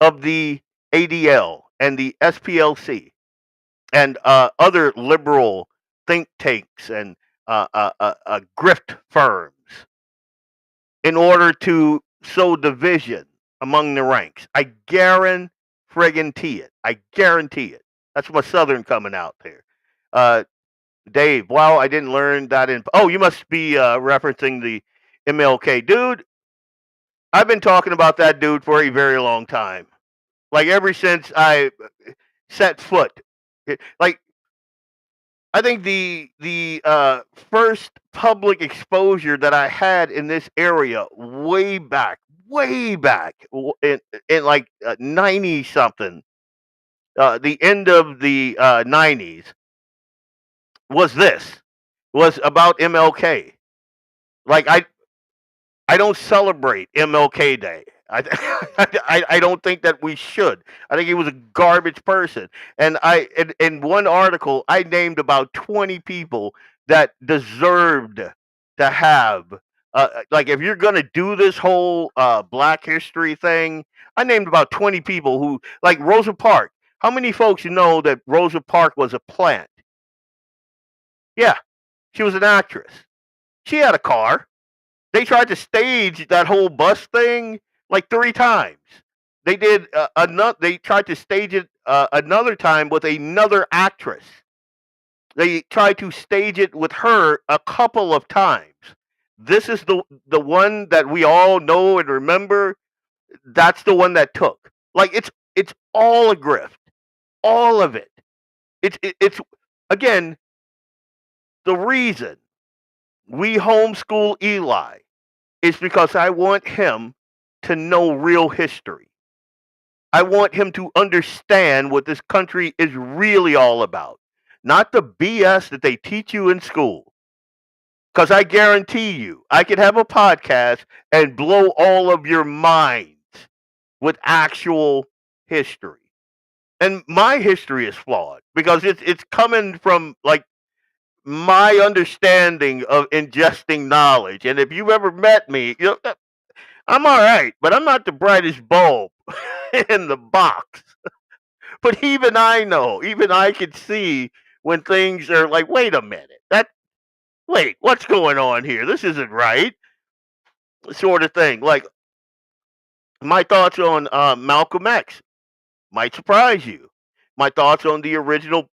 of the ADL and the SPLC and other liberal think tanks and grift firms, in order to sow division among the ranks. I guarantee it. I guarantee it. That's my Southern coming out there. Dave, wow, I didn't learn that in... Oh, you must be referencing the MLK. Dude, I've been talking about that dude for a very long time. Like, ever since I set foot. Like, I think the first public exposure that I had in this area way back in like 90 something, the end of the 90s, was about MLK. Like, I don't celebrate MLK Day. I don't think that we should. I think he was a garbage person. And in one article, I named about 20 people that deserved to have. Like, if you're gonna do this whole Black History thing, I named about 20 people who, like Rosa Parks. How many folks know that Rosa Parks was a plant? Yeah, she was an actress. She had a car. They tried to stage that whole bus thing like 3 times. They did another. They tried to stage it another time with another actress. They tried to stage it with her a couple of times. This is the one that we all know and remember. That's the one that took. Like, it's all a grift, all of it. It's again the reason we homeschool Eli is because I want him to know real history. I want him to understand what this country is really all about, not the BS that they teach you in school. Because I guarantee you, I could have a podcast and blow all of your minds with actual history. And my history is flawed because it's coming from like my understanding of ingesting knowledge. And if you've ever met me, you know, I'm all right, but I'm not the brightest bulb in the box. But even I know, even I can see when things are like, wait a minute, wait, what's going on here? This isn't right, sort of thing. Like, my thoughts on Malcolm X might surprise you. My thoughts on the original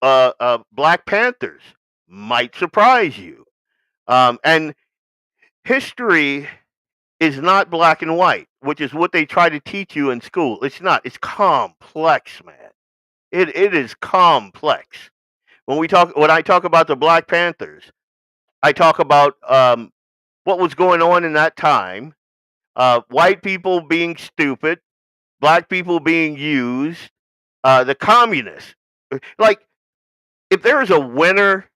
Black Panthers might surprise you. And history is not black and white, which is what they try to teach you in school. It's not. It's complex, man. It is complex. When I talk about the Black Panthers, I talk about what was going on in that time. White people being stupid, black people being used, the communists. Like, if there is a winner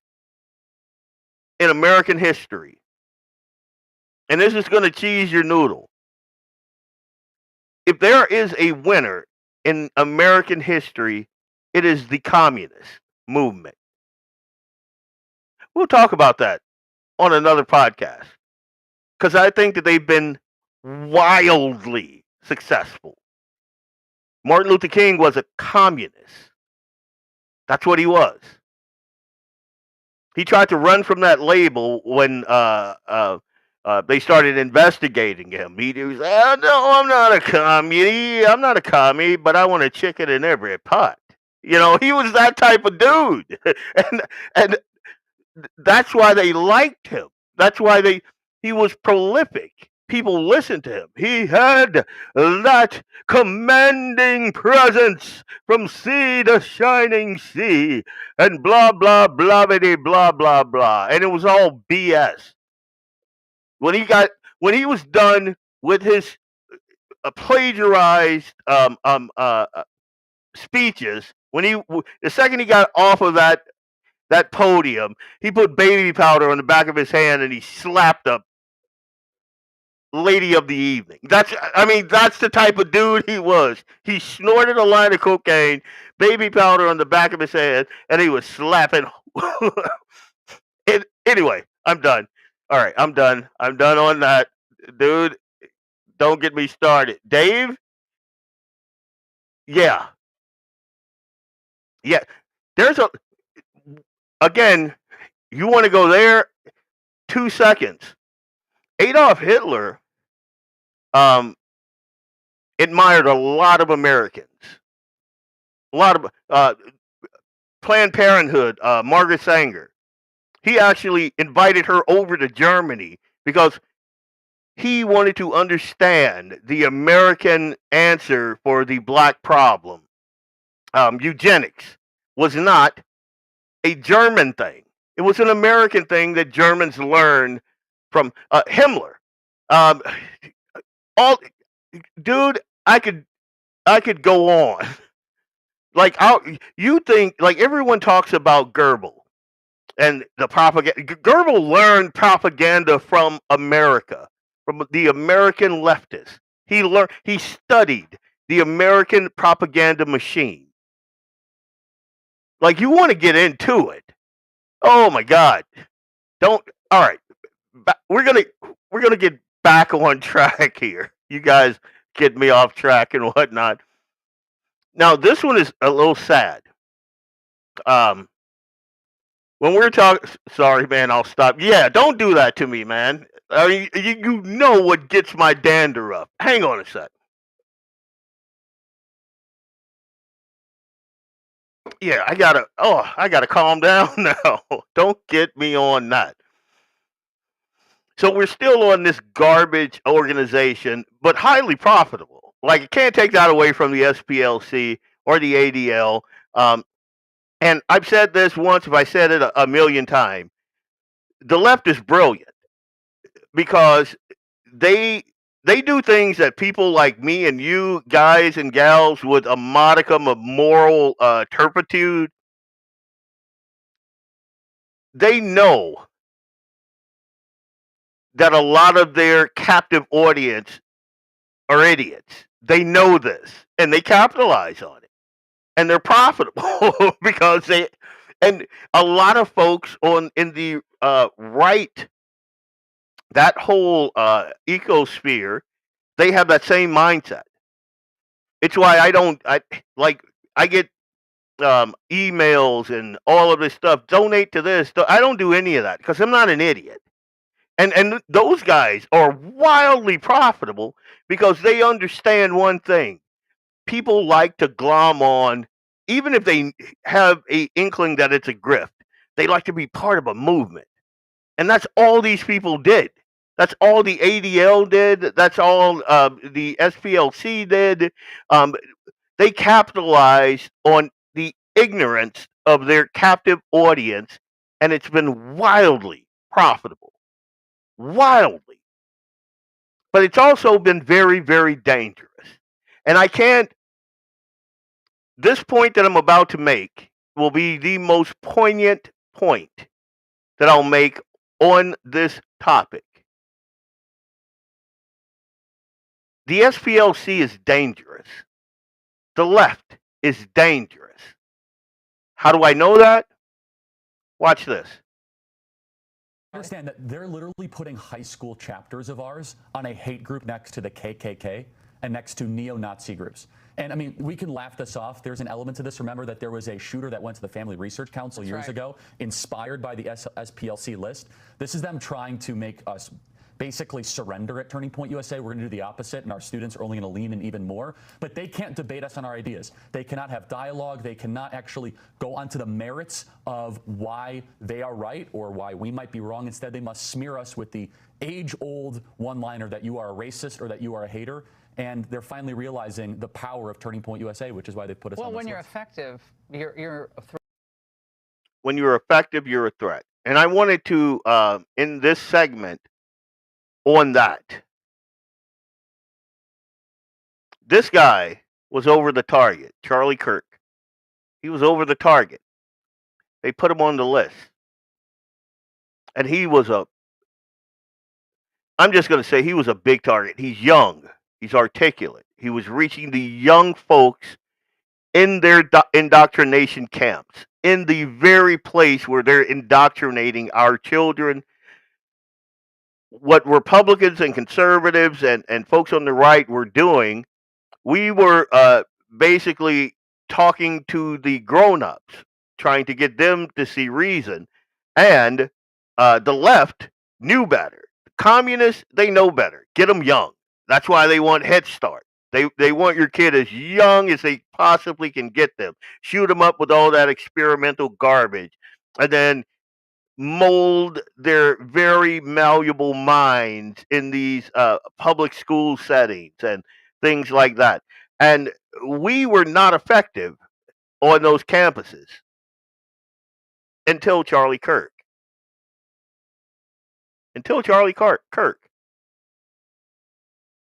in American history, and this is going to cheese your noodle, if there is a winner in American history, it is the communist movement. We'll talk about that on another podcast because I think that they've been wildly successful. Martin Luther King was a communist. That's what he was. He tried to run from that label when they started investigating him. He was like, oh, no, I'm not a commie. I'm not a commie, but I want a chicken in every pot. You know, he was that type of dude. and that's why they liked him. That's why he was prolific. People listened to him. He had that commanding presence from sea to shining sea, and blah, blah, blah, blah, blah, blah. And it was all BS. When he was done with his plagiarized speeches, the second he got off of that podium, he put baby powder on the back of his hand and he slapped the lady of the evening. That's the type of dude he was. He snorted a line of cocaine, baby powder on the back of his hand, and he was slapping. Anyway, I'm done. All right, I'm done. I'm done on that, dude. Don't get me started, Dave. Yeah. There's again. You want to go there? 2 seconds. Adolf Hitler admired a lot of Americans. A lot of Planned Parenthood, Margaret Sanger. He actually invited her over to Germany because he wanted to understand the American answer for the black problem. Eugenics was not a German thing. It was an American thing that Germans learned from Himmler. Dude, I could go on. Like, you think, like, everyone talks about Goebbels and the propaganda. Goebbels learned propaganda from America, from the American leftists. He studied the American propaganda machine. Like, you want to get into it. Oh my God. All right. We're gonna get back on track here. You guys get me off track and whatnot. Now, this one is a little sad. When we're talking, sorry, man, I'll stop. Yeah, don't do that to me, man. You know what gets my dander up. Hang on a sec. Yeah, I gotta calm down now. Don't get me on that. So we're still on this garbage organization, but highly profitable. Like, you can't take that away from the SPLC or the ADL. And I've said this once, if I said it a million times, the left is brilliant because they do things that people like me and you guys and gals with a modicum of moral turpitude, they know that a lot of their captive audience are idiots. They know this and they capitalize on it. And they're profitable because and a lot of folks in the right, that whole ecosphere, they have that same mindset. It's why I get emails and all of this stuff. Donate to this. I don't do any of that because I'm not an idiot. And those guys are wildly profitable because they understand one thing. People like to glom on, even if they have a inkling that it's a grift. They like to be part of a movement. And that's all these people did. That's all the ADL did. That's all the SPLC did. They capitalized on the ignorance of their captive audience, and it's been wildly profitable. Wildly. But it's also been very, very dangerous. And this point that I'm about to make will be the most poignant point that I'll make on this topic. The SPLC is dangerous. The left is dangerous. How do I know that? Watch this. Understand that they're literally putting high school chapters of ours on a hate group next to the KKK and next to neo-Nazi groups. And I mean, we can laugh this off. There's an element to this. Remember that there was a shooter that went to the Family Research Council years ago, inspired by the SPLC list. This is them trying to make us basically surrender at Turning Point USA. We're going to do the opposite, and our students are only going to lean in even more. But they can't debate us on our ideas. They cannot have dialogue. They cannot actually go onto the merits of why they are right or why we might be wrong. Instead, they must smear us with the age-old one-liner that you are a racist or that you are a hater. And they're finally realizing the power of Turning Point USA, which is why they put us on this list. Well, when you're effective, you're a threat. When you're effective, you're a threat. And I wanted to, in this segment, on that. This guy was over the target, Charlie Kirk. He was over the target. They put him on the list. And he was I'm just going to say he was a big target. He's young. He's articulate. He was reaching the young folks in their indoctrination camps, in the very place where they're indoctrinating our children. What Republicans and conservatives and folks on the right were doing, we were basically talking to the grown-ups, trying to get them to see reason. And the left knew better. Communists, they know better. Get them young. That's why they want Head Start. They want your kid as young as they possibly can get them. Shoot them up with all that experimental garbage. And then mold their very malleable minds in these public school settings and things like that. And we were not effective on those campuses until Charlie Kirk.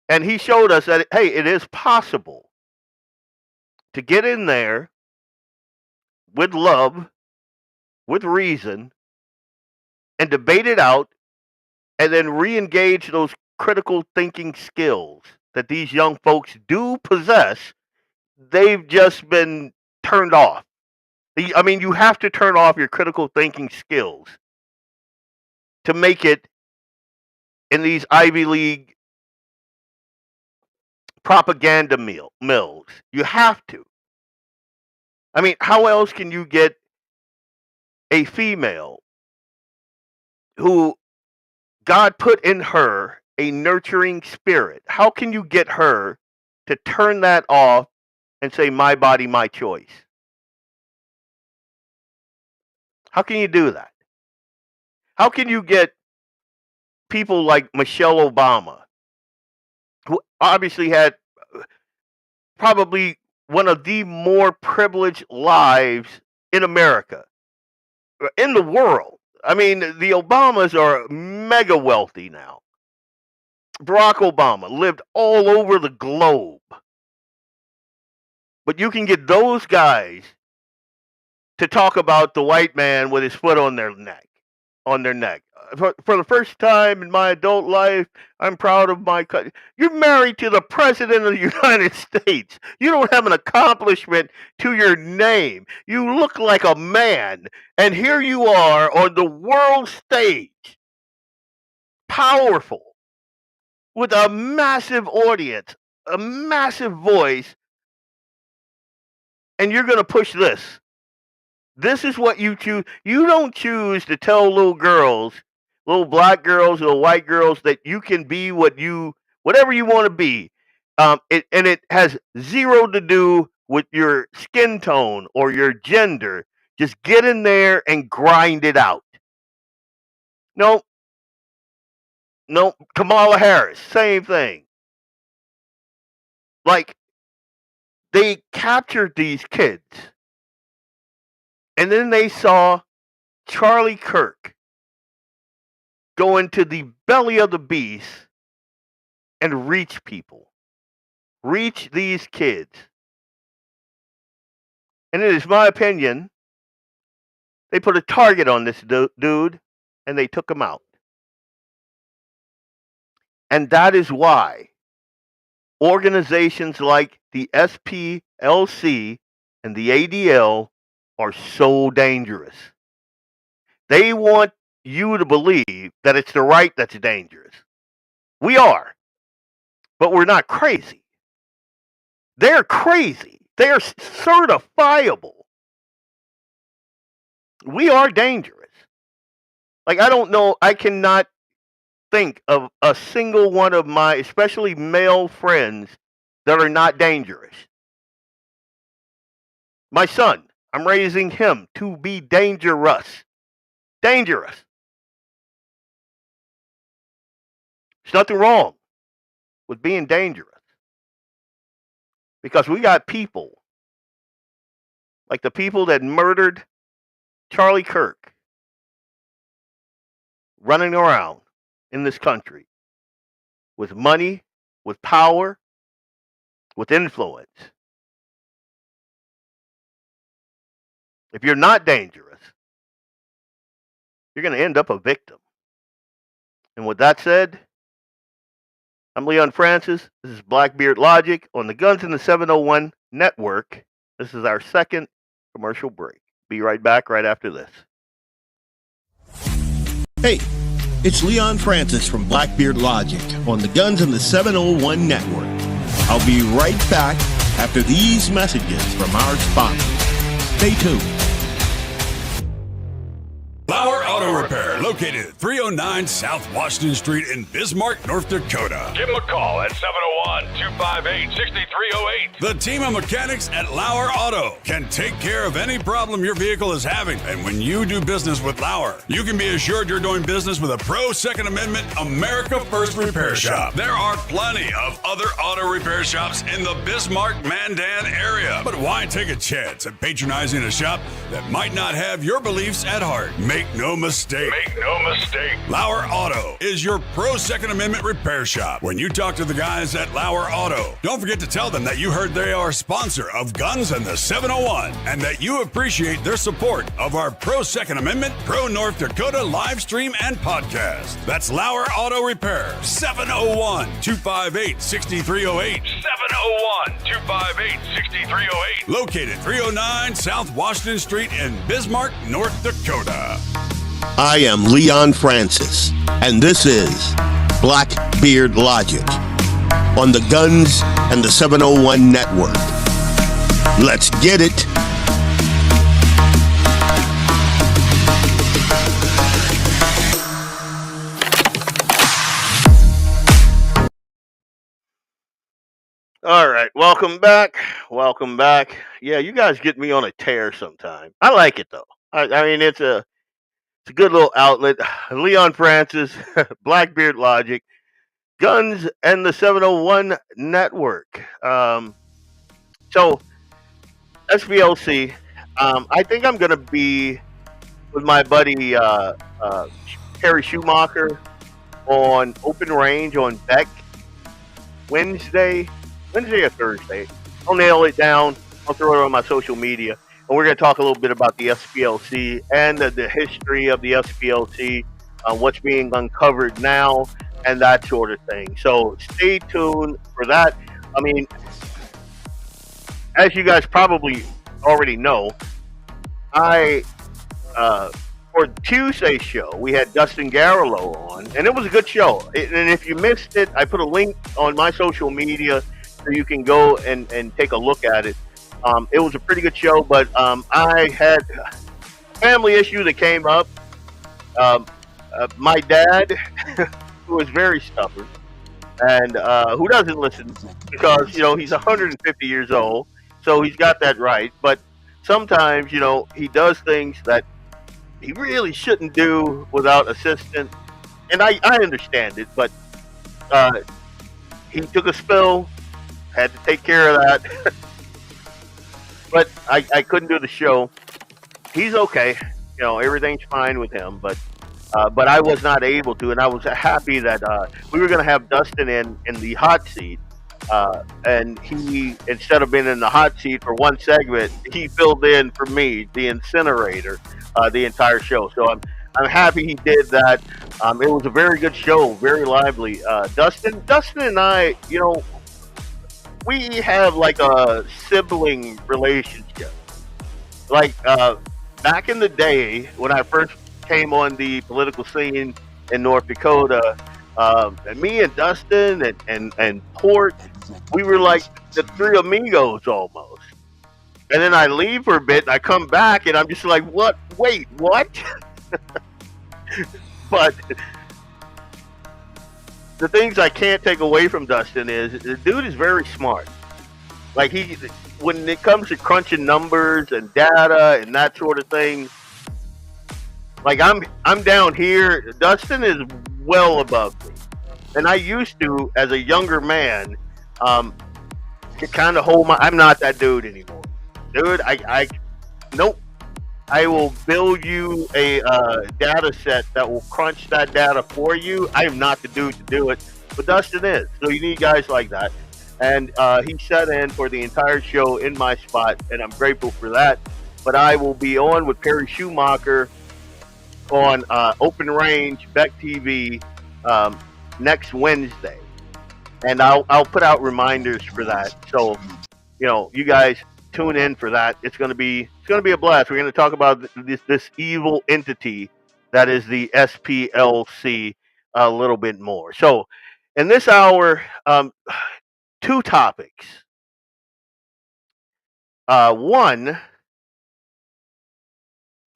And he showed us that, hey, it is possible to get in there with love, with reason, and debate it out, and then re-engage those critical thinking skills that these young folks do possess, they've just been turned off. I mean, you have to turn off your critical thinking skills to make it in these Ivy League propaganda mills. You have to. I mean, how else can you get a female who God put in her a nurturing spirit? How can you get her to turn that off and say, my body, my choice? How can you do that? How can you get people like Michelle Obama, who obviously had probably one of the more privileged lives in America, in the world? I mean, the Obamas are mega wealthy now. Barack Obama lived all over the globe. But you can get those guys to talk about the white man with his foot on their neck. For the first time in my adult life, I'm proud of my country. You're married to the President of the United States. You don't have an accomplishment to your name. You look like a man. And here you are on the world stage, powerful, with a massive audience, a massive voice, and you're going to push this. This is what you choose. You don't choose to tell little girls, little black girls, little white girls, that you can be whatever you want to be. And it has zero to do with your skin tone or your gender. Just get in there and grind it out. No, Kamala Harris, same thing. Like, they captured these kids. And then they saw Charlie Kirk go into the belly of the beast and reach people. Reach these kids. And it is my opinion, they put a target on this dude and they took him out. And that is why organizations like the SPLC and the ADL are so dangerous. They want you to believe that it's the right that's dangerous. We are. But we're not crazy. They're crazy. They're certifiable. We are dangerous. Like, I don't know, I cannot think of a single one of my, especially male friends, that are not dangerous. My son, I'm raising him to be dangerous. Dangerous. There's nothing wrong with being dangerous. Because we got people, like the people that murdered Charlie Kirk, running around in this country with money, with power, with influence. If you're not dangerous, you're going to end up a victim. And with that said, I'm Leon Francis. This is Blackbeard Logic on the Guns in the 701 Network. This is our second commercial break. Be right back right after this. Hey, it's Leon Francis from Blackbeard Logic on the Guns in the 701 Network. I'll be right back after these messages from our sponsors. Stay tuned. Lauer Auto Repair, located at 309 South Washington Street in Bismarck, North Dakota. Give them a call at 701-258-6308. The team of mechanics at Lauer Auto can take care of any problem your vehicle is having. And when you do business with Lauer, you can be assured you're doing business with a pro Second Amendment America First repair shop. There are plenty of other auto repair shops in the Bismarck-Mandan area. But why take a chance at patronizing a shop that might not have your beliefs at heart? Make no mistake. Make no mistake. Lauer Auto is your pro Second Amendment repair shop. When you talk to the guys at Lauer Auto, don't forget to tell them that you heard they are a sponsor of Guns and the 701 and that you appreciate their support of our pro Second Amendment, pro North Dakota live stream and podcast. That's Lauer Auto Repair, 701-258-6308. 701-258-6308. Located 309 South Washington Street in Bismarck, North Dakota. I am Leon Francis, and this is Blackbeard Logic on the Guns and the 701 Network. Let's get it. All right, welcome back. Welcome back. Yeah, you guys get me on a tear sometime. I like it though. I mean, it's a good little outlet. Leon Francis, Blackbeard Logic, Guns and the 701 Network. So SPLC. I think I'm gonna be with my buddy Harry Schumacher on Open Range on Beck Wednesday or Thursday. I'll nail it down. I'll throw it on my social media. And we're going to talk a little bit about the SPLC and the history of the SPLC, what's being uncovered now, and that sort of thing. So stay tuned for that. I mean, as you guys probably already know, for Tuesday's show, we had Dustin Garlow on, and it was a good show. And if you missed it, I put a link on my social media so you can go and take a look at it. It was a pretty good show, but I had a family issue that came up. My dad, who was very stubborn, and who doesn't listen because, he's 150 years old, so he's got that right. But sometimes, he does things that he really shouldn't do without assistance. And I understand it, but he took a spill, had to take care of that. But I couldn't do the show. He's okay. Everything's fine with him, but I was not able to, and I was happy that we were going to have Dustin in the hot seat. And he, instead of being in the hot seat for one segment, he filled in for me, the incinerator, the entire show. So I'm happy he did that. It was a very good show, very lively. Dustin and I, we have like a sibling relationship. Like back in the day when I first came on the political scene in North Dakota, me and Dustin and Port, we were like the three amigos almost. And then I leave for a bit and I come back and I'm just like, what? Wait, what? But the things I can't take away from Dustin is the dude is very smart. Like when it comes to crunching numbers and data and that sort of thing, like I'm down here. Dustin is well above me. And I used to, as a younger man, to kind of hold I'm not that dude anymore. Dude, nope. I will build you a data set that will crunch that data for you. I am not the dude to do it, but Dustin is. So you need guys like that. And he sat in for the entire show in my spot, and I'm grateful for that. But I will be on with Perry Schumacher on Open Range, Beck TV, next Wednesday. And I'll put out reminders for that. So, you guys tune in for that. It's going to be a blast. We're going to talk about this evil entity that is the SPLC a little bit more. So, in this hour, two topics. One,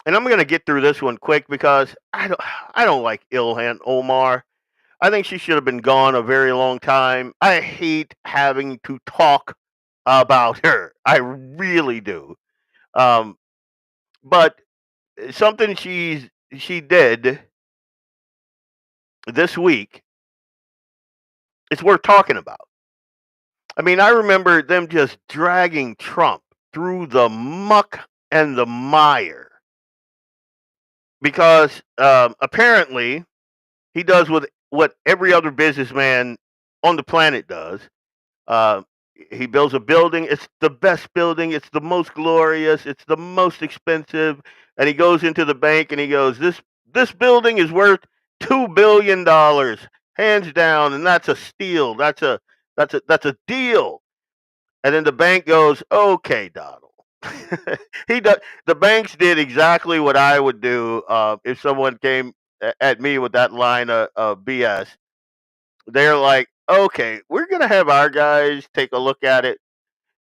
and I'm going to get through this one quick because I don't like Ilhan Omar. I think she should have been gone a very long time. I hate having to talk about her. I really do. But something she did this week, it's worth talking about. I mean, I remember them just dragging Trump through the muck and the mire because apparently he does what every other businessman on the planet does. Uh, he builds a building. It's the best building. It's the most glorious. It's the most expensive. And he goes into the bank and he goes, "This building is worth $2 billion, hands down, and that's a steal. That's a deal." And then the bank goes, "Okay, Donald." He does. The banks did exactly what I would do if someone came at me with that line of BS. They're like, "Okay, we're gonna have our guys take a look at it,"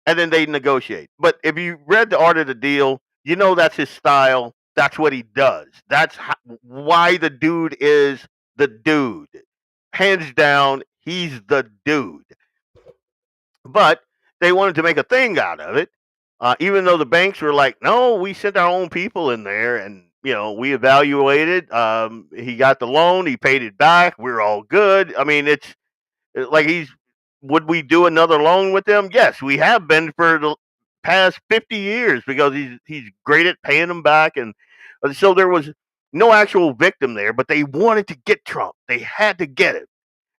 and then they negotiate. But if you read the art of the deal, you know that's his style. That's what he does. That's why the dude is the dude. Hands down, he's the dude. But they wanted to make a thing out of it, even though the banks were like, "No, we sent our own people in there, and we evaluated. He got the loan, he paid it back. We're all good." I mean, it's like would we do another loan with them? Yes, we have been for the past 50 years because he's great at paying them back, and so there was no actual victim there, but they wanted to get Trump. They had to get him.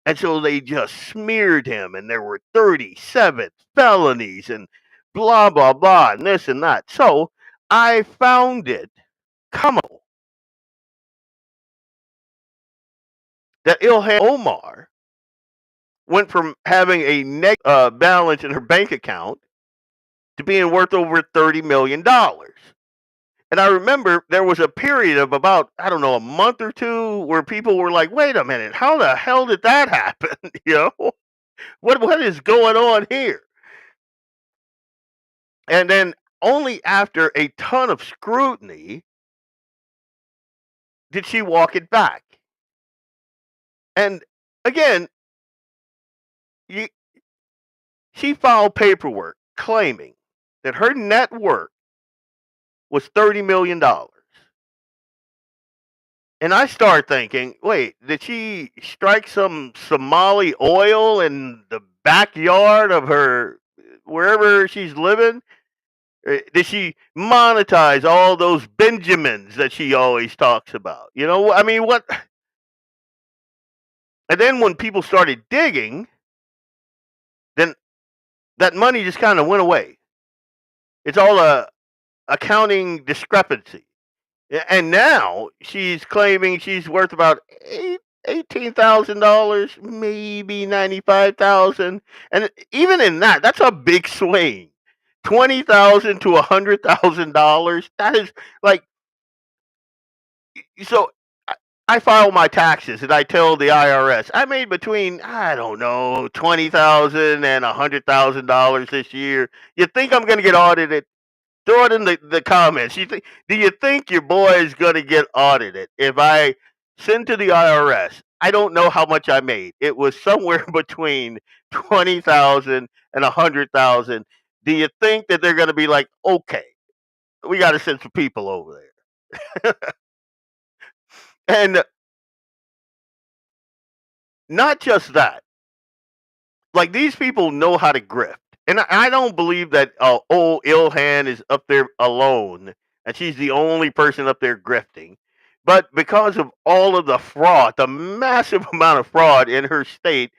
And so they just smeared him, and there were 37 felonies and blah, blah, blah, and this and that. So I found it comical that Ilhan Omar went from having a negative balance in her bank account to being worth over $30 million. And I remember there was a period of about, I don't know, a month or two where people were like, "Wait a minute, how the hell did that happen?" What is going on here? And then only after a ton of scrutiny did she walk it back. And again, she filed paperwork claiming that her net worth was $30 million. And I start thinking, wait, did she strike some Somali oil in the backyard of her, wherever she's living? Did she monetize all those Benjamins that she always talks about? I mean, what? And then when people started digging, then that money just kind of went away. It's all a accounting discrepancy. And now she's claiming she's worth about $18,000, maybe $95,000, and even in that, that's a big swing. $20,000 to $100,000. That is like, so. I file my taxes and I tell the IRS I made between, I don't know, $20,000 and $100,000 this year. You think I'm going to get audited? Throw it in the comments. Do you think your boy is going to get audited? If I send to the IRS, I don't know how much I made. It was somewhere between 20,000 and 100,000. Do you think that they're going to be like, okay, we got to send some people over there? And not just that. Like, these people know how to grift. And I don't believe that Ilhan is up there alone and she's the only person up there grifting. But because of all of the fraud, the massive amount of fraud in her state,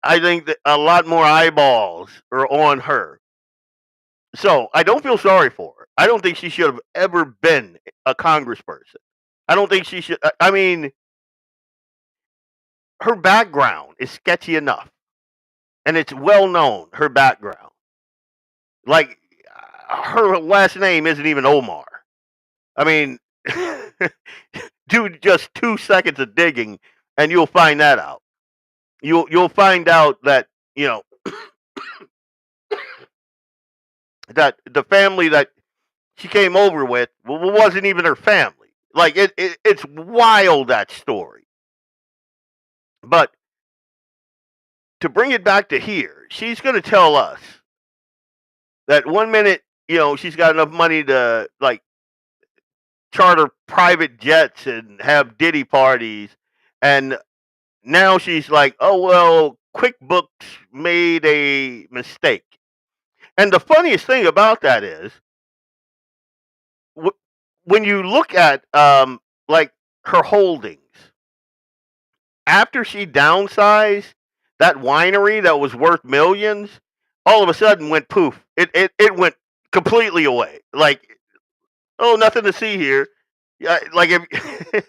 I think that a lot more eyeballs are on her. So I don't feel sorry for her. I don't think she should have ever been a congressperson. I don't think she should. I mean, her background is sketchy enough. And it's well known, her background. Like, her last name isn't even Omar. I mean, do just 2 seconds of digging, and you'll find that out. You'll find out that that the family that she came over with wasn't even her family. Like, it's wild, that story. But to bring it back to here, she's going to tell us that one minute, she's got enough money to, like, charter private jets and have Diddy parties, and now she's like, "Oh well, QuickBooks made a mistake." And the funniest thing about that is, when you look at like her holdings. After she downsized, that winery that was worth millions, all of a sudden went poof. It went completely away. Like, oh, nothing to see here. Yeah, like if,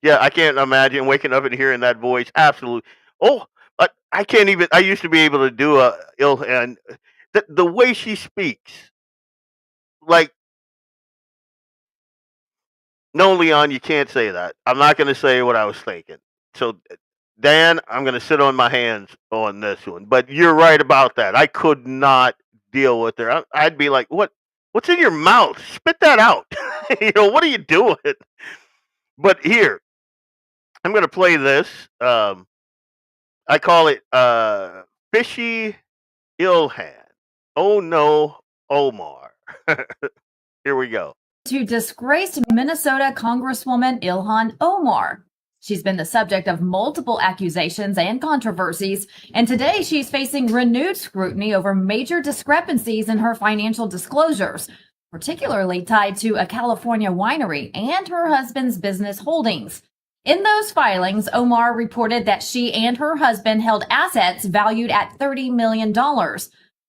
yeah, I can't imagine waking up and hearing that voice. Absolutely. Oh, I can't even. I used to be able to do a Ilhan. The way she speaks, like, no, Leon, you can't say that. I'm not going to say what I was thinking. So, Dan, I'm going to sit on my hands on this one. But you're right about that. I could not deal with her. I'd be like, what? What's in your mouth? Spit that out. What are you doing? But here, I'm going to play this. I call it Fishy Ilhan. Oh no, Omar. Here we go. To disgraced Minnesota Congresswoman Ilhan Omar. She's been the subject of multiple accusations and controversies, and today she's facing renewed scrutiny over major discrepancies in her financial disclosures, particularly tied to a California winery and her husband's business holdings. In those filings, Omar reported that she and her husband held assets valued at $30 million.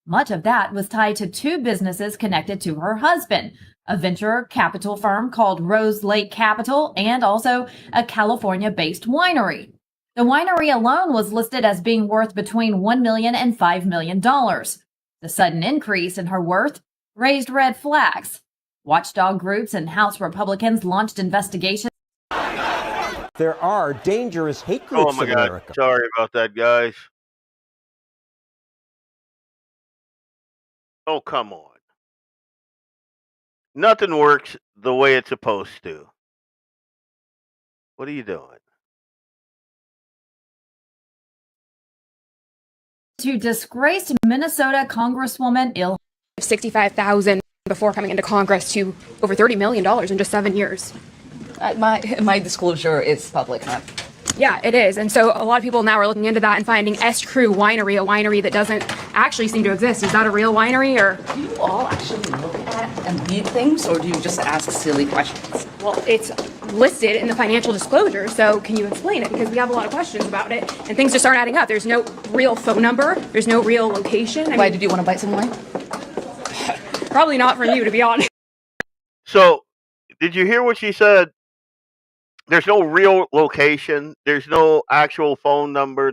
Much of that was tied to two businesses connected to her husband, a venture capital firm called Rose Lake Capital, and also a California-based winery. The winery alone was listed as being worth between $1 million and $5 million. The sudden increase in her worth raised red flags. Watchdog groups and House Republicans launched investigations. There are dangerous hate groups Oh my in God! America. Sorry about that, guys. Oh, come on. Nothing works the way it's supposed to. What are you doing? To disgraced Minnesota Congresswoman Ilhan 65,000 before coming into Congress to over $30 million in just 7 years. My disclosure is public, huh? Yeah, it is. And so a lot of people now are looking into that and finding S. Crew Winery, a winery that doesn't actually seem to exist. Is that a real winery, or? Do you all actually look at and read things, or do you just ask silly questions? Well, it's listed in the financial disclosure, so can you explain it? Because we have a lot of questions about it, and things just aren't adding up. There's no real phone number. There's no real location. Why did you want to buy some wine? Probably not from you, to be honest. So, did you hear what she said? There's no real location. There's no actual phone number.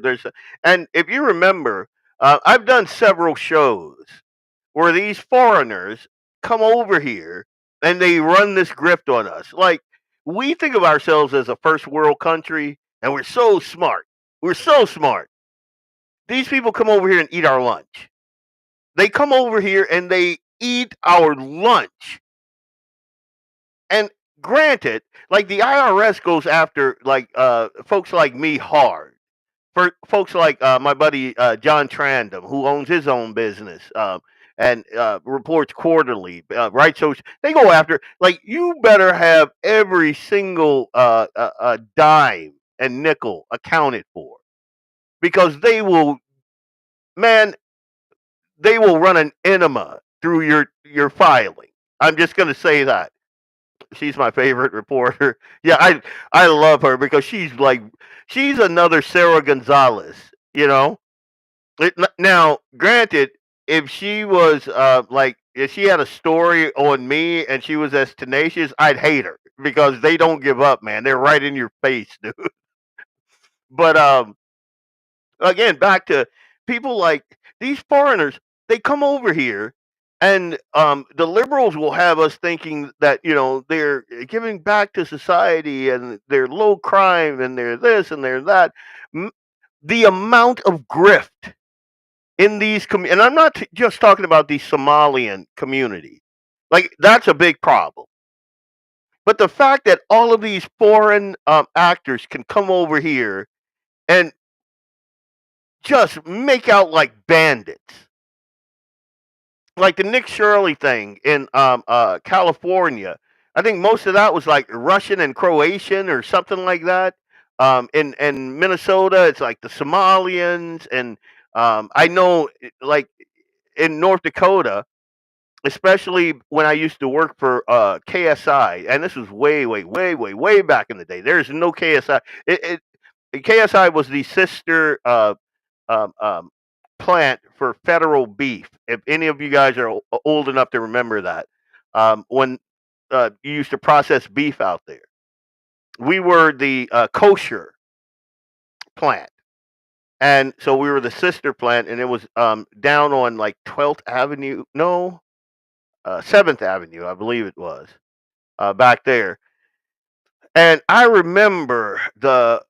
And if you remember, I've done several shows where these foreigners come over here and they run this grift on us. Like, we think of ourselves as a first world country, and we're so smart. We're so smart. These people come over here and eat our lunch. They come over here and they eat our lunch. And granted, like, the IRS goes after folks like me hard. For folks like my buddy John Trandom, who owns his own business and reports quarterly, right? So they go after, like, you better have every single dime and nickel accounted for, because they will run an enema through your filing. I'm just going to say that. She's my favorite reporter. Yeah, I love her because she's another Sarah Gonzalez, you know? Now, granted, if she was if she had a story on me and she was as tenacious, I'd hate her, because they don't give up, man. They're right in your face, dude. But again, back to people like these foreigners. They come over here, and the liberals will have us thinking that, they're giving back to society and they're low crime and they're this and they're that. The amount of grift in these and I'm not just talking about the Somalian community. Like, that's a big problem. But the fact that all of these foreign actors can come over here and just make out like bandits. Like the Nick Shirley thing in California. I think most of that was like Russian and Croatian or something like that. In Minnesota, it's like the Somalians, and I know, like, in North Dakota, especially when I used to work for KSI, and this was way back in the day. There's no KSI. KSI was the sister um, um, plant for Federal Beef. If any of you guys are old enough to remember that, when you used to process beef out there, we were the kosher plant. And so we were the sister plant, and it was down on like 12th Avenue, no, 7th Avenue, I believe it was, back there. And I remember the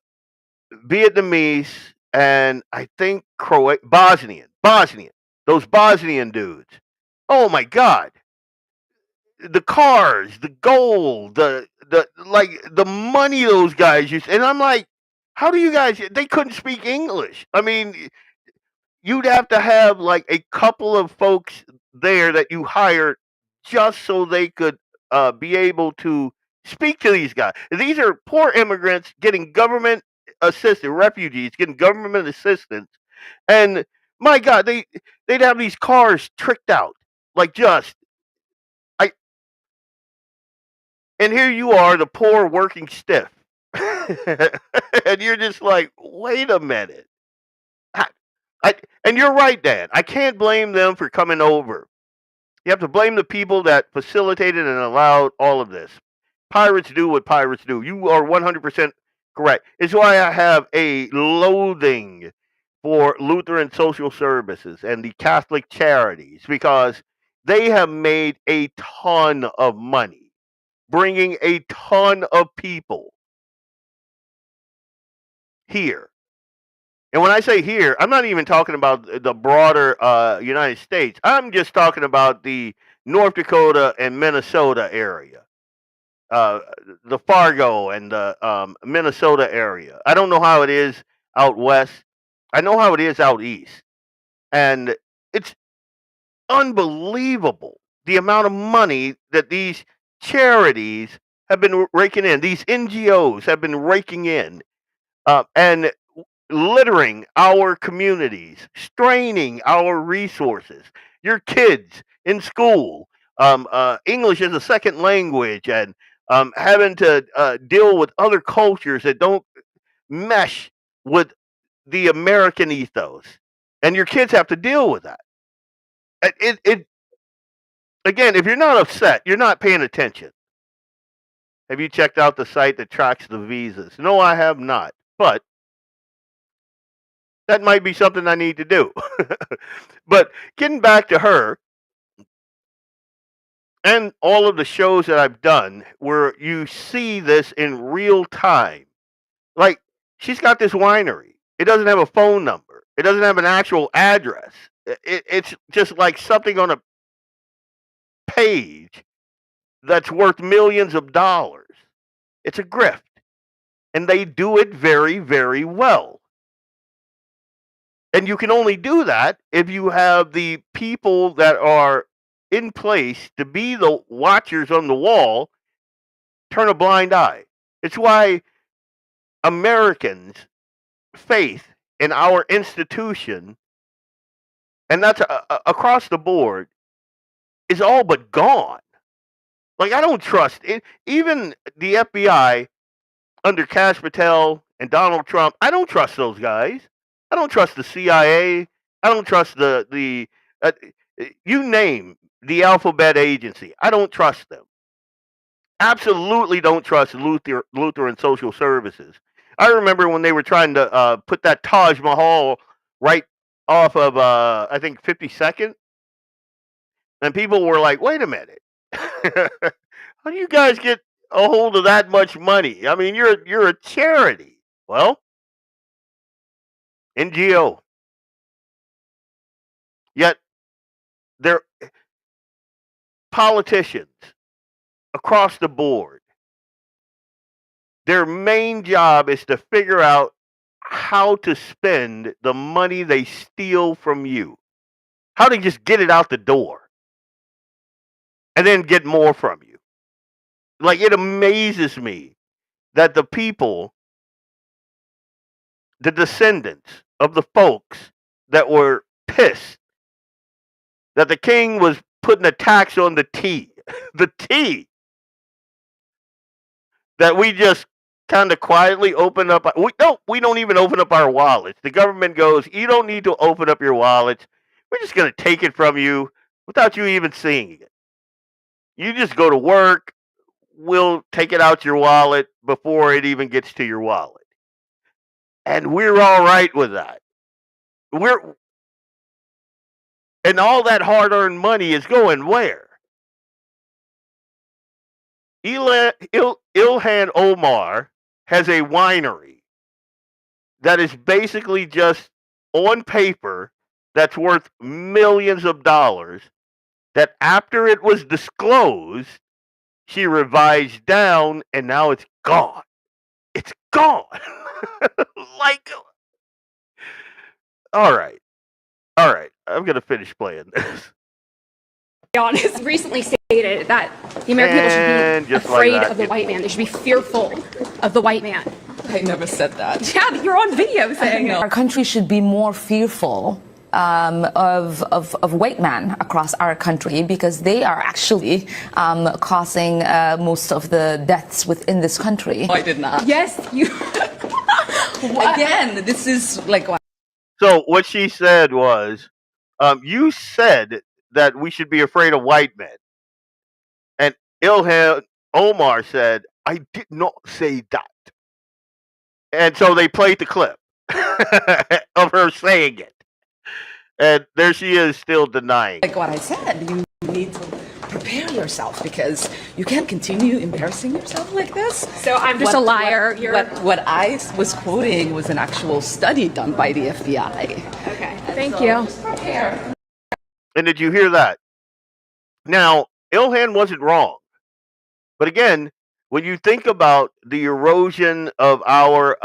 Vietnamese and I think Bosnian, those Bosnian dudes. Oh my God, the cars, the gold, the like the money those guys used, and I'm like, how do you guys? They couldn't speak English. I mean, you'd have to have like a couple of folks there that you hired just so they could be able to speak to these guys. These are poor immigrants getting government assistance, refugees getting government assistance, and my God, they'd have these cars tricked out like just I. And here you are, the poor working stiff, and you're just like, wait a minute. I, and you're right, Dan. I can't blame them for coming over. You have to blame the people that facilitated and allowed all of this. Pirates do what pirates do. You are 100% correct. It's why I have a loathing for Lutheran social services and the Catholic charities, because they have made a ton of money, bringing a ton of people here. And when I say here, I'm not even talking about the broader United States. I'm just talking about the North Dakota and Minnesota area, uh, the Fargo and the Minnesota area. I don't know how it is out west. I know how it is out east. And it's unbelievable the amount of money that these charities have been raking in, these NGOs have been raking in. And littering our communities, straining our resources. Your kids in school, English as a second language, and having to deal with other cultures that don't mesh with the American ethos, and your kids have to deal with that. It again, if you're not upset, you're not paying attention. Have you checked out the site that tracks the visas? No, I have not, but that might be something I need to do. But getting back to her and all of the shows that I've done where you see this in real time, like she's got this winery. It doesn't have a phone number. It doesn't have an actual address. It's just like something on a page that's worth millions of dollars. It's a grift. And they do it very, very well. And you can only do that if you have the people that are in place to be the watchers on the wall turn a blind eye. It's why Americans' faith in our institution, and that's across the board, is all but gone. Like, I don't trust it. Even the FBI under Kash Patel and Donald Trump, I don't trust those guys. I don't trust the CIA. I don't trust the you name the alphabet agency. I don't trust them. Absolutely don't trust Lutheran social services. I remember when they were trying to put that Taj Mahal right off of I think 52nd, and people were like, "Wait a minute, how do you guys get a hold of that much money? I mean, you're a charity." Well, NGO. Yet they're politicians across the board. Their main job is to figure out how to spend the money they steal from you. How to just get it out the door and then get more from you. Like, it amazes me that the people, the descendants of the folks that were pissed that the king was putting a tax on the tea. The tea that we just kind of quietly open up. We don't even open up our wallets. The government goes, you don't need to open up your wallets. We're just going to take it from you without you even seeing it. You just go to work. We'll take it out your wallet before it even gets to your wallet. And we're all right with that. And all that hard-earned money is going where? Ilhan Omar has a winery that is basically just on paper that's worth millions of dollars, that after it was disclosed, she revised down, and now it's gone. It's gone. Like, all right. I'm going to finish playing this. Honest, recently stated that the American people should be afraid of the white man. They should be fearful of the white man. I never said that. Yeah, you're on video saying it. Our country should be more fearful of white men across our country, because they are actually causing most of the deaths within this country. I did not. Yes, you. Again, this is like. So what she said was, you said that we should be afraid of white men. And Ilhan Omar said, I did not say that. And so they played the clip of her saying it. And there she is still denying. Like what I said, you need to prepare yourself, because you can't continue embarrassing yourself like this. So I'm just a liar. What I was quoting was an actual study done by the FBI. Okay, thank you. Prepare. And did you hear that? Now, Ilhan wasn't wrong. But again, when you think about the erosion of our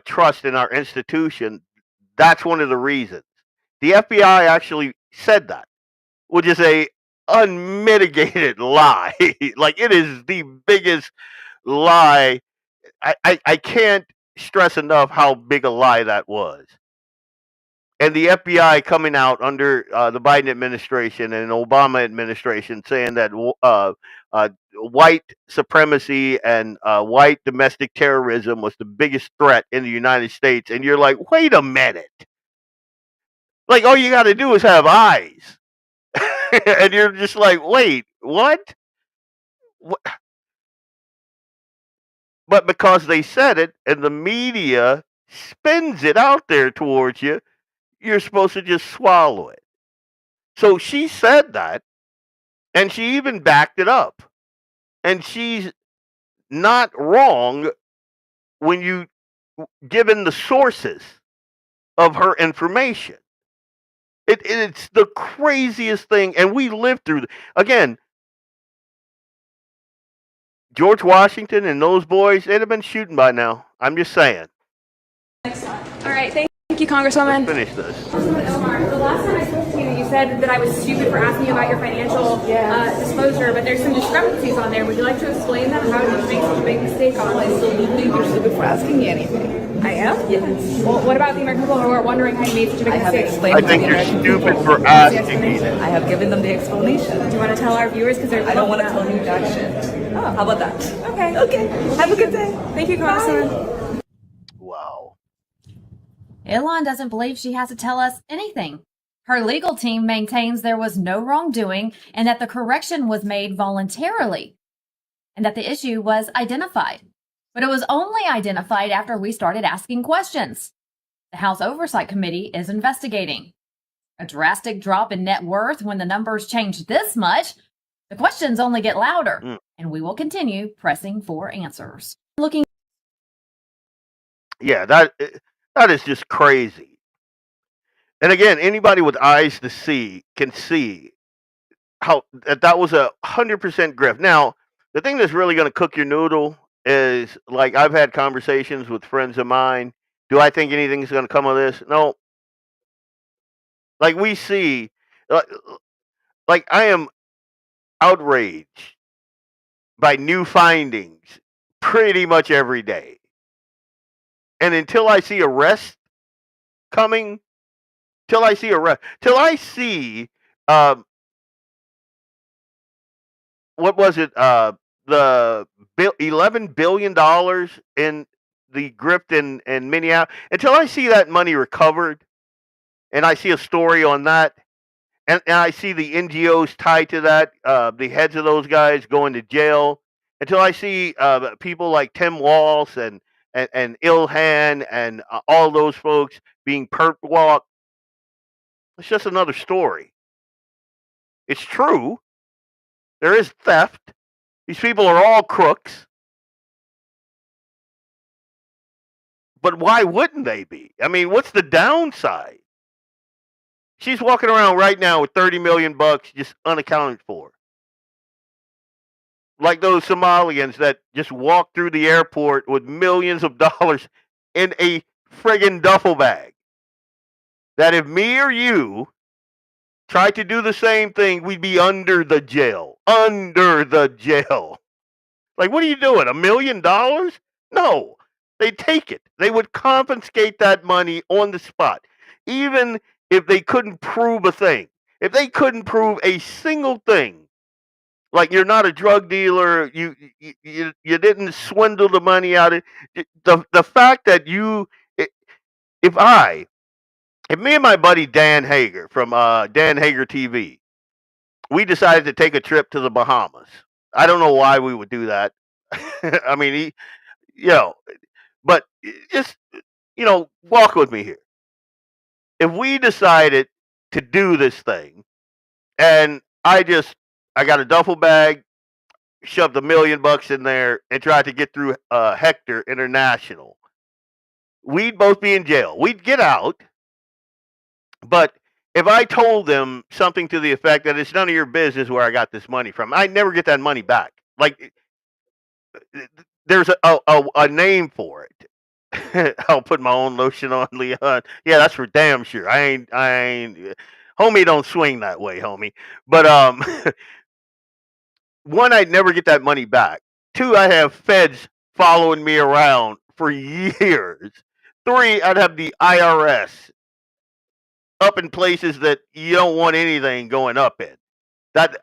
trust in our institution, that's one of the reasons. The FBI actually said that, which is a unmitigated lie. Like, it is the biggest lie. I can't stress enough how big a lie that was. And the FBI coming out under the Biden administration and Obama administration saying that white supremacy and white domestic terrorism was the biggest threat in the United States. And you're like, wait a minute. Like, all you got to do is have eyes. And you're just like, wait, what? But because they said it and the media spins it out there towards you, you're supposed to just swallow it. So she said that, and she even backed it up. And she's not wrong when you given the sources of her information. It's the craziest thing, and we lived through. Again, George Washington and those boys, they'd have been shooting by now. I'm just saying. All right, thank you, Congresswoman. Let's finish this. Omar, the last time I spoke to you, you said that I was stupid for asking you about your financial disclosure, but there's some discrepancies on there. Would you like to explain them? How did you make such a big mistake on I this? still do think you're stupid for asking me anything. I am? Yes. Well, what about the American people who are wondering how you made such a big I have mistake? explained I think to the you're American stupid people. for asking me that. I have given them the explanation. Do you want to tell our viewers? Because they're I don't want to tell you jack shit. Oh. How about that? Okay. Okay. Have a good day. Thank you, Congresswoman. Wow. Ilhan doesn't believe she has to tell us anything. Her legal team maintains there was no wrongdoing and that the correction was made voluntarily and that the issue was identified. But it was only identified after we started asking questions. The House Oversight Committee is investigating. A drastic drop in net worth when the numbers change this much. The questions only get louder, and we will continue pressing for answers. Yeah, that is just crazy. And again, anybody with eyes to see can see how that was 100% grift. Now, the thing that's really going to cook your noodle is, like, I've had conversations with friends of mine. Do I think anything's going to come of this? No. Like, we see, like I am outraged by new findings pretty much every day. And until I see arrest coming, till I see what was it? The $11 billion in the grift in Minneapolis. Until I see that money recovered, and I see a story on that, and I see the NGOs tied to that, the heads of those guys going to jail. Until I see people like Tim Walsh and Ilhan and all those folks being perp walked, it's just another story. It's true. There is theft. These people are all crooks. But why wouldn't they be? I mean, what's the downside? She's walking around right now with 30 million bucks just unaccounted for. Like those Somalians that just walk through the airport with millions of dollars in a friggin' duffel bag. That if me or you tried to do the same thing, we'd be under the jail. Under the jail. Like, what are you doing? $1 million? No. They take it. They would confiscate that money on the spot, even if they couldn't prove a thing. If they couldn't prove a single thing, like you're not a drug dealer, you didn't swindle the money out of it. The fact that if me and my buddy Dan Hager from Dan Hager TV, we decided to take a trip to the Bahamas. I don't know why we would do that. I mean, but just, walk with me here. If we decided to do this thing and I got a duffel bag, shoved $1 million in there and tried to get through Hector International, we'd both be in jail. We'd get out, but if I told them something to the effect that it's none of your business where I got this money from, I'd never get that money back. Like, there's a name for it. I'll put my own lotion on, Leon. Yeah, that's for damn sure. I ain't. Homie, don't swing that way, homie. But one, I'd never get that money back. Two, I have feds following me around for years. Three, I'd have the IRS up in places that you don't want anything going up in. That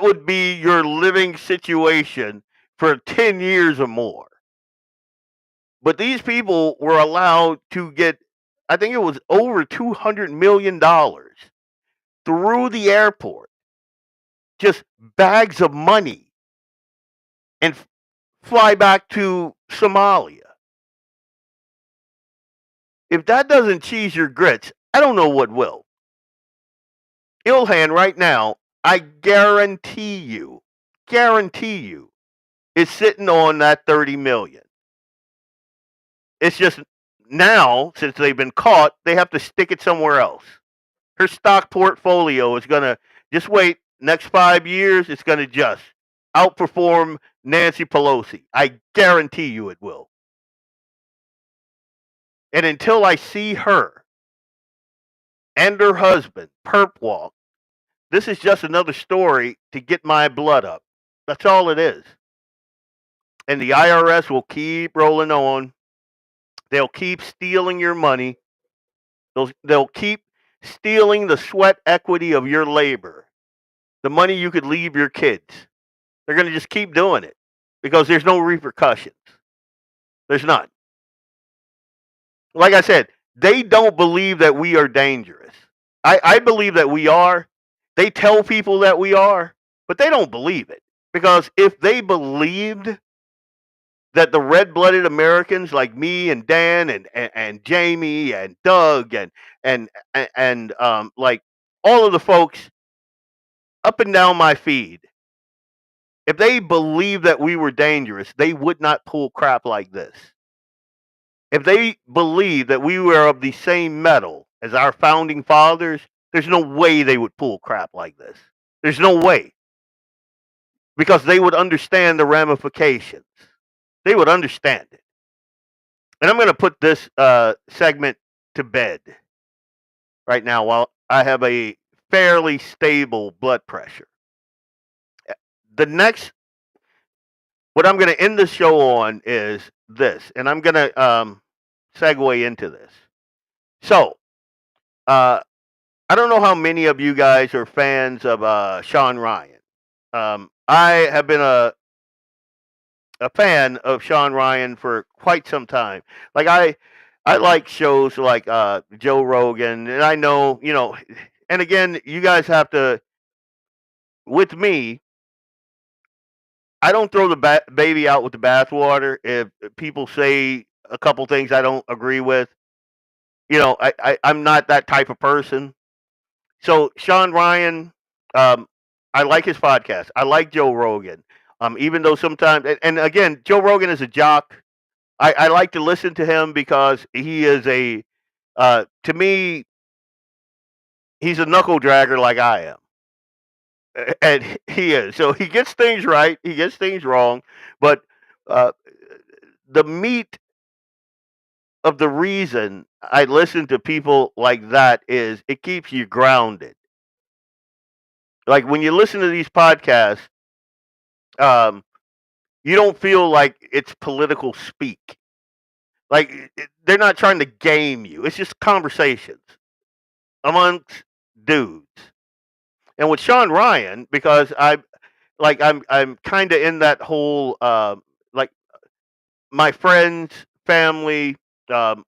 would be your living situation for 10 years or more. But these people were allowed to get, I think it was over $200 million through the airport. Just bags of money. And fly back to Somalia. If that doesn't cheese your grits, I don't know what will. Ilhan right now, I guarantee you, is sitting on that 30 million. It's just now, since they've been caught, they have to stick it somewhere else. Her stock portfolio is going to, just wait, next 5 years, it's going to just outperform Nancy Pelosi. I guarantee you it will. And until I see her and her husband perp walk, this is just another story to get my blood up. That's all it is. And the IRS will keep rolling on. They'll keep stealing your money. They'll keep stealing the sweat equity of your labor, the money you could leave your kids. They're going to just keep doing it because there's no repercussions. There's none. Like I said, they don't believe that we are dangerous. I believe that we are. They tell people that we are, but they don't believe it. Because if they believed that the red-blooded Americans like me and Dan and Jamie and Doug and like all of the folks up and down my feed, if they believed that we were dangerous, they would not pull crap like this. If they believed that we were of the same metal as our founding fathers, there's no way they would pull crap like this. There's no way. Because they would understand the ramifications. They would understand it. And I'm going to put this segment to bed right now while I have a fairly stable blood pressure. What I'm going to end the show on is this, and I'm going to segue into this. So, I don't know how many of you guys are fans of Shawn Ryan. I have been a fan of Shawn Ryan for quite some time. Like I like shows like Joe Rogan, and I know, and again, you guys have to, with me, I don't throw the baby out with the bathwater. If people say a couple things I don't agree with, I'm not that type of person. So Shawn Ryan, I like his podcast. I like Joe Rogan. Even though sometimes, and again, Joe Rogan is a jock. I like to listen to him because he is to me, he's a knuckle dragger like I am. And he is. So he gets things right, he gets things wrong, but the meat of the reason I listen to people like that is it keeps you grounded. Like when you listen to these podcasts, you don't feel like it's political speak. Like they're not trying to game you. It's just conversations amongst dudes. And with Shawn Ryan, because I'm kind of in that whole like my friends, family,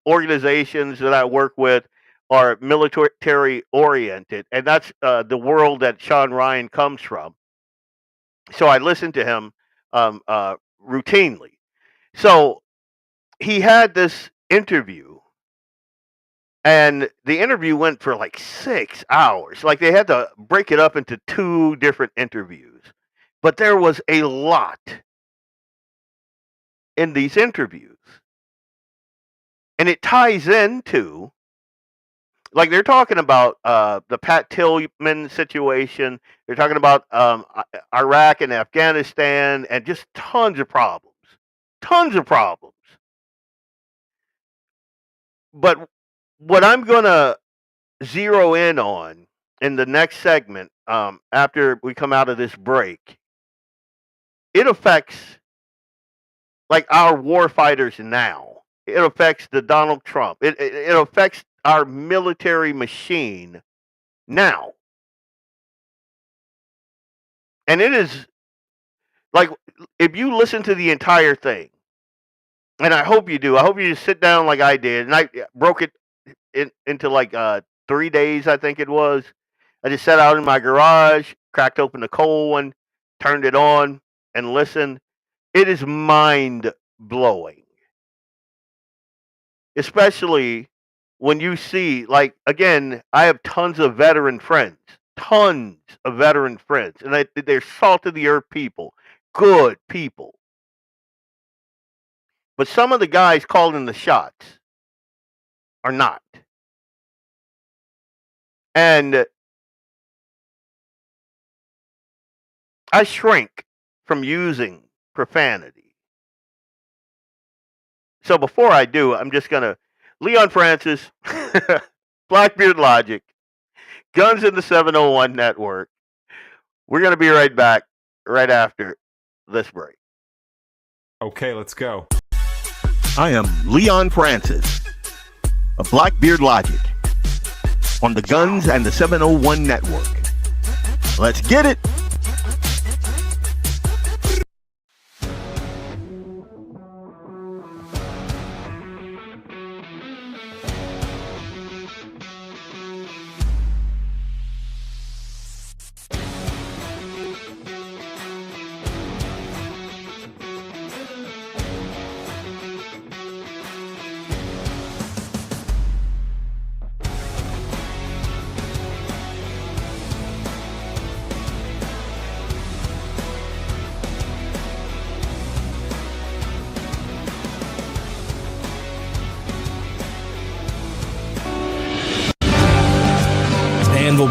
organizations that I work with are military oriented, and that's the world that Shawn Ryan comes from. So I listen to him routinely. So he had this interview, and the interview went for like 6 hours. Like they had to break it up into 2 different interviews, but there was a lot in these interviews, and it ties into, like, they're talking about the Pat Tillman situation. They're talking about Iraq and Afghanistan, and just tons of problems. But what I'm gonna zero in on in the next segment, after we come out of this break, it affects like our war fighters now. It affects the Donald Trump. It affects our military machine now. And it is like, if you listen to the entire thing, and I hope you do, I hope you just sit down like I did, and I broke it into like 3 days, I think it was. I just sat out in my garage, cracked open the cold one, turned it on, and listened. It is mind blowing, especially when you see, like, again, I have tons of veteran friends, and they're salt of the earth people, good people. But some of the guys calling the shots are not. And I shrink from using profanity. So before I do, I'm just going to, Leon Francis, Blackbeard Logic, Guns in the 701 Network. We're going to be right back right after this break. Okay, let's go. I am Leon Francis of Blackbeard Logic on the Guns and the 701 Network. Let's get it.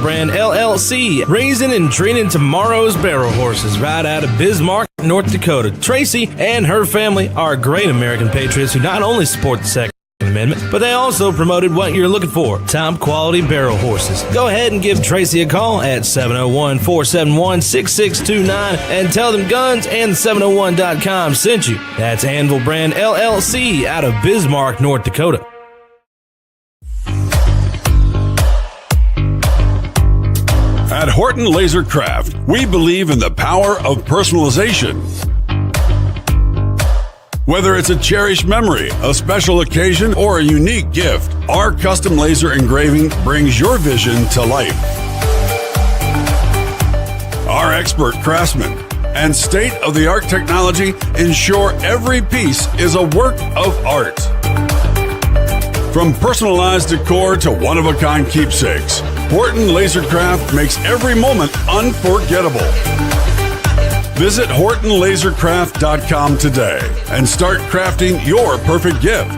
Brand LLC, raising and training tomorrow's barrel horses right out of Bismarck, North Dakota. Tracy and her family are great American patriots who not only support the Second Amendment, but they also promoted what you're looking for, top quality barrel horses. Go ahead and give Tracy a call at 701-471-6629 and tell them Guns and 701.com sent you. That's Anvil Brand LLC out of Bismarck, North Dakota. At Horton Laser Craft, we believe in the power of personalization. Whether it's a cherished memory, a special occasion, or a unique gift, our custom laser engraving brings your vision to life. Our expert craftsmen and state-of-the-art technology ensure every piece is a work of art. From personalized decor to one-of-a-kind keepsakes, Horton Lasercraft makes every moment unforgettable. Visit HortonLasercraft.com today and start crafting your perfect gift.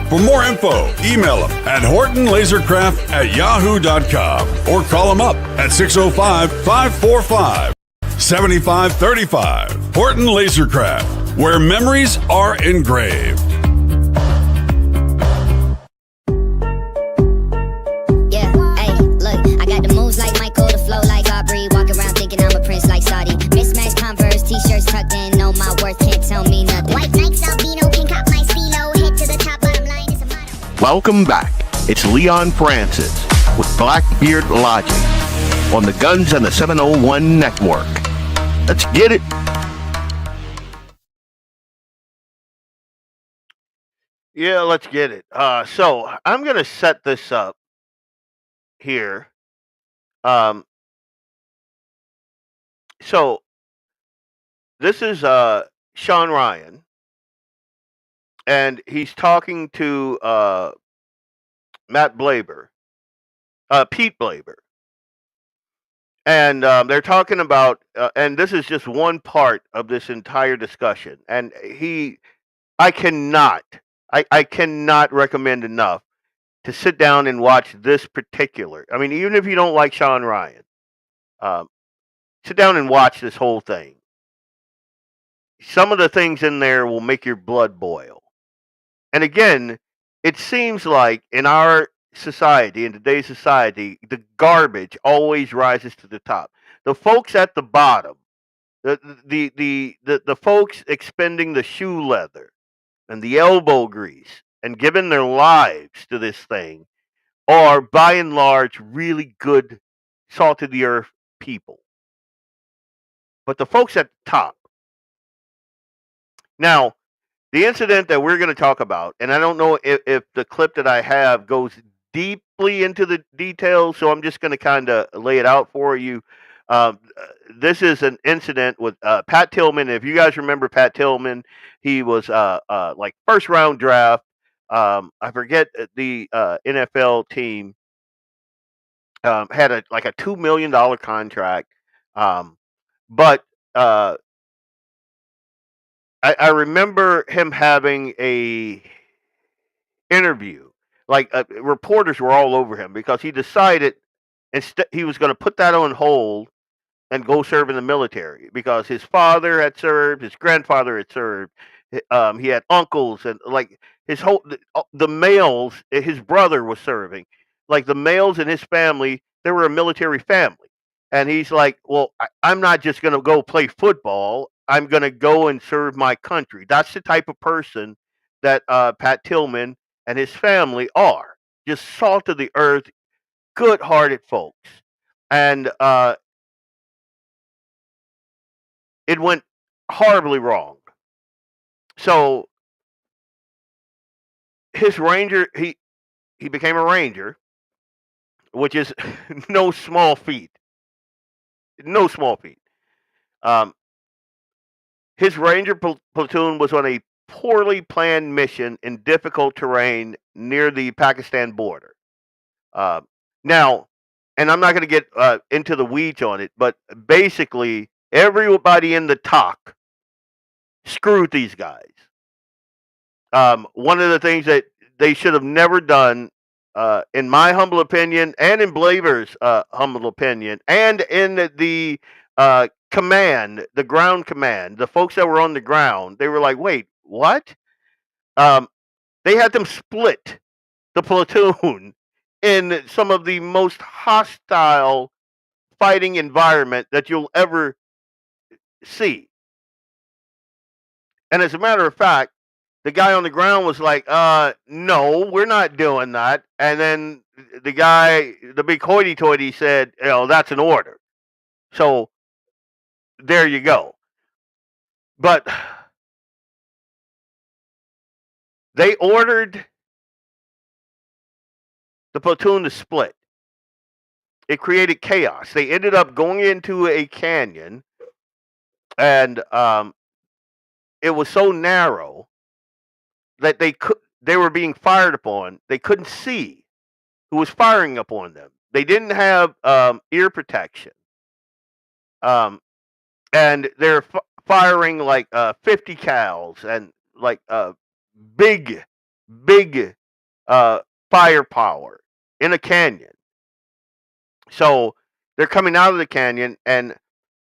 For more info, email them at HortonLasercraft@yahoo.com or call them up at 605-545-7535. Horton Lasercraft, where memories are engraved. T-shirts tucked in, know my worth, can't tell me nothing. White Nikes, albino, pink up my stilo, head to the top, bottom line is a motto. Welcome back. It's Leon Francis with Blackbeard Logic on the Guns and the 701 Network. Let's get it. Yeah, let's get it. So I'm going to set this up here. So this is Shawn Ryan, and he's talking to Pete Blaber, and they're talking about, and this is just one part of this entire discussion, and I cannot recommend enough to sit down and watch this particular. I mean, even if you don't like Shawn Ryan, sit down and watch this whole thing. Some of the things in there will make your blood boil. And again, it seems like in our society, in today's society, the garbage always rises to the top. The folks at the bottom, the folks expending the shoe leather and the elbow grease and giving their lives to this thing are by and large really good, salt of the earth people. But the folks at the top, now, the incident that we're going to talk about, and I don't know if the clip that I have goes deeply into the details, so I'm just going to kind of lay it out for you. This is an incident with Pat Tillman. If you guys remember Pat Tillman, he was like first round draft. I forget the NFL team had a $2 million contract, but I remember him having a interview. Reporters were all over him because he decided instead he was going to put that on hold and go serve in the military because his father had served, his grandfather had served, he had uncles, and his whole the males. His brother was serving. Like the males in his family, they were a military family. And he's like, well, I'm not just going to go play football. I'm going to go and serve my country. That's the type of person that Pat Tillman and his family are. Just salt of the earth, good-hearted folks. And it went horribly wrong. So his ranger, he became a ranger, which is no small feat. No small feat. His ranger platoon was on a poorly planned mission in difficult terrain near the Pakistan border. Now, and I'm not going to get into the weeds on it, but basically everybody in the talk screwed these guys. One of the things that they should have never done, in my humble opinion, and in Blaber's humble opinion, and in the command, the ground command, the folks that were on the ground, they were like, wait, what? They had them split the platoon in some of the most hostile fighting environment that you'll ever see. And as a matter of fact, the guy on the ground was like, no, we're not doing that. And then the guy, the big hoity-toity said, that's an order. So there you go. But they ordered the platoon to split. It created chaos. They ended up going into a canyon, and it was so narrow that they were being fired upon. They couldn't see who was firing upon them. They didn't have ear protection, and they're firing like 50 cals and like big firepower in a canyon. So they're coming out of the canyon, and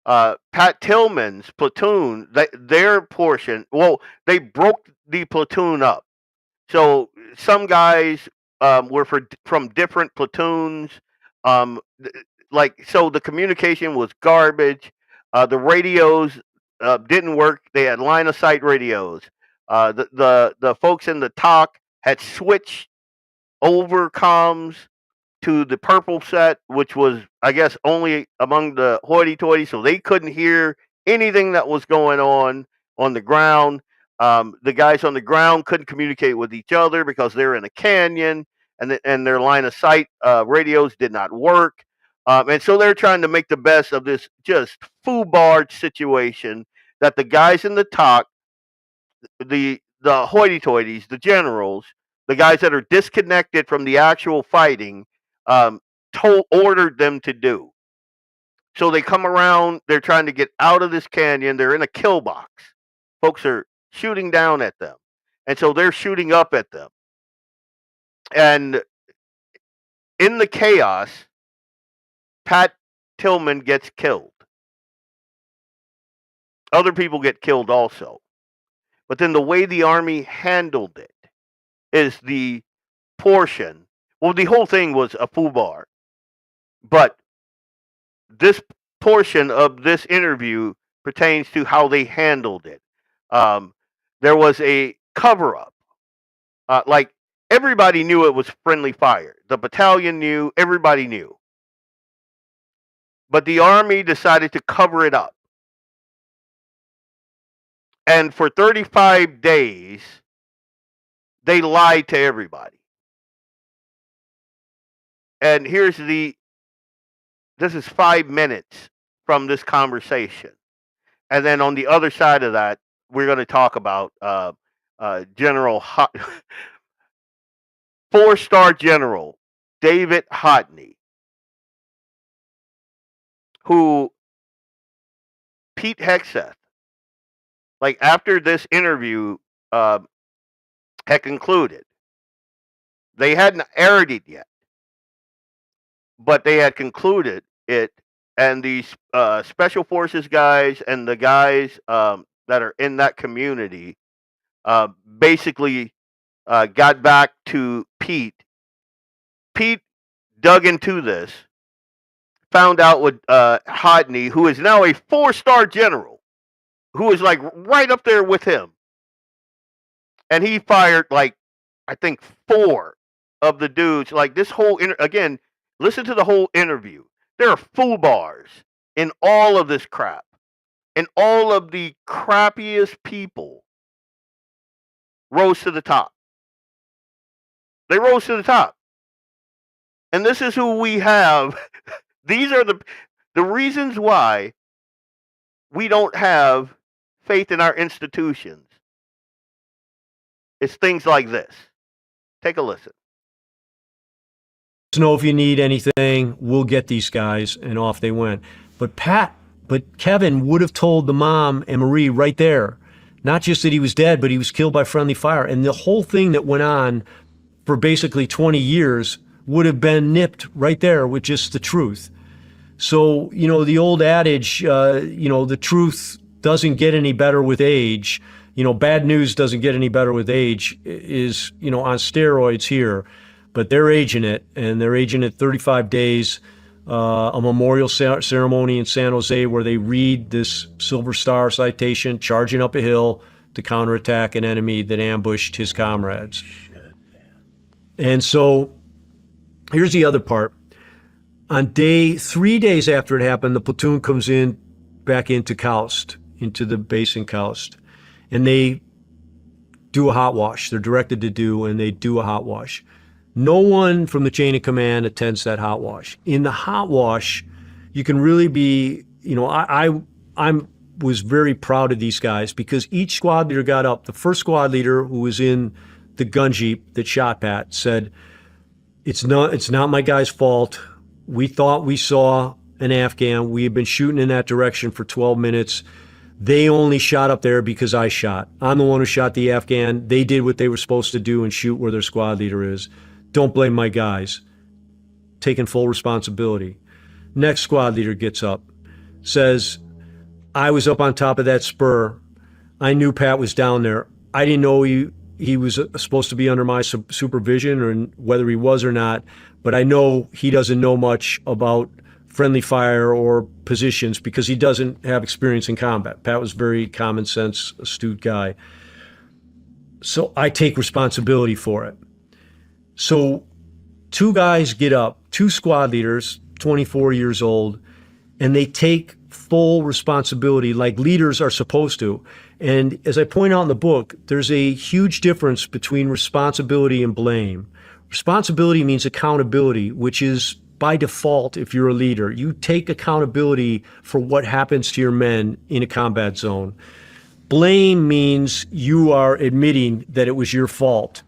Pat Tillman's platoon, their portion, they broke the platoon up. So some guys were from different platoons. So the communication was garbage. The radios didn't work. They had line of sight radios. The folks in the TOC had switched over comms to the purple set, which was, I guess, only among the hoity-toity, so they couldn't hear anything that was going on the ground. The guys on the ground couldn't communicate with each other because they're in a canyon, and their line of sight radios did not work. And so they're trying to make the best of this just foobarred situation that the guys in the TOC, the hoity-toities, the generals, the guys that are disconnected from the actual fighting, ordered them to do. So they come around, they're trying to get out of this canyon, they're in a kill box. Folks are shooting down at them. And so they're shooting up at them. And in the chaos, Pat Tillman gets killed. Other people get killed also. But then the way the Army handled it is the portion. Well, the whole thing was a foobar. But this portion of this interview pertains to how they handled it. There was a cover-up. Like, everybody knew it was friendly fire. The battalion knew. Everybody knew. But the Army decided to cover it up. And for 35 days, they lied to everybody. And this is 5 minutes from this conversation. And then on the other side of that, we're going to talk about General 4-star General David Hodne, who Pete Hegseth, like after this interview had concluded, they hadn't aired it yet, but they had concluded it, and these special forces guys and the guys that are in that community basically got back to Pete. Pete dug into this, found out what Hodne, who is now a 4-star general, who is like right up there with him, and he fired like, I think 4 of the dudes. Like this whole again, listen to the whole interview. There are foobars in all of this crap, and all of the crappiest people rose to the top. They rose to the top, and this is who we have. These are the reasons why we don't have faith in our institutions. It's things like this. Take a listen. Know if you need anything, we'll get these guys, and off they went. But Kevin would have told the mom and Marie right there, not just that he was dead, but he was killed by friendly fire. And the whole thing that went on for basically 20 years would have been nipped right there with just the truth. So, the old adage, the truth doesn't get any better with age. Bad news doesn't get any better with age is, on steroids here. But they're aging it, and they're aging it 35 days, a memorial ceremony in San Jose where they read this Silver Star citation, charging up a hill to counterattack an enemy that ambushed his comrades. And so Here's the other part. On 3 days after it happened, the platoon comes in back into Koust, into the base in Koust, and they do a hot wash. They're directed to do, and they do a hot wash. No one from the chain of command attends that hot wash. In the hot wash, you can really be, I was very proud of these guys because each squad leader got up. The first squad leader, who was in the gun jeep that shot Pat, said, it's not my guy's fault. We thought we saw an Afghan. We had been shooting in that direction for 12 minutes. They only shot up there because I shot. I'm the one who shot the Afghan. They did what they were supposed to do and shoot where their squad leader is. Don't blame my guys. Taking full responsibility. Next squad leader gets up, says, I was up on top of that spur. I knew Pat was down there. I didn't know he was supposed to be under my supervision or whether he was or not, but I know he doesn't know much about friendly fire or positions because he doesn't have experience in combat. Pat was very common sense, astute guy. So I take responsibility for it. So 2 guys get up, 2 squad leaders, 24 years old, and they take full responsibility like leaders are supposed to. And as I point out in the book, there's a huge difference between responsibility and blame. Responsibility means accountability, which is by default, if you're a leader, you take accountability for what happens to your men in a combat zone. Blame means you are admitting that it was your fault.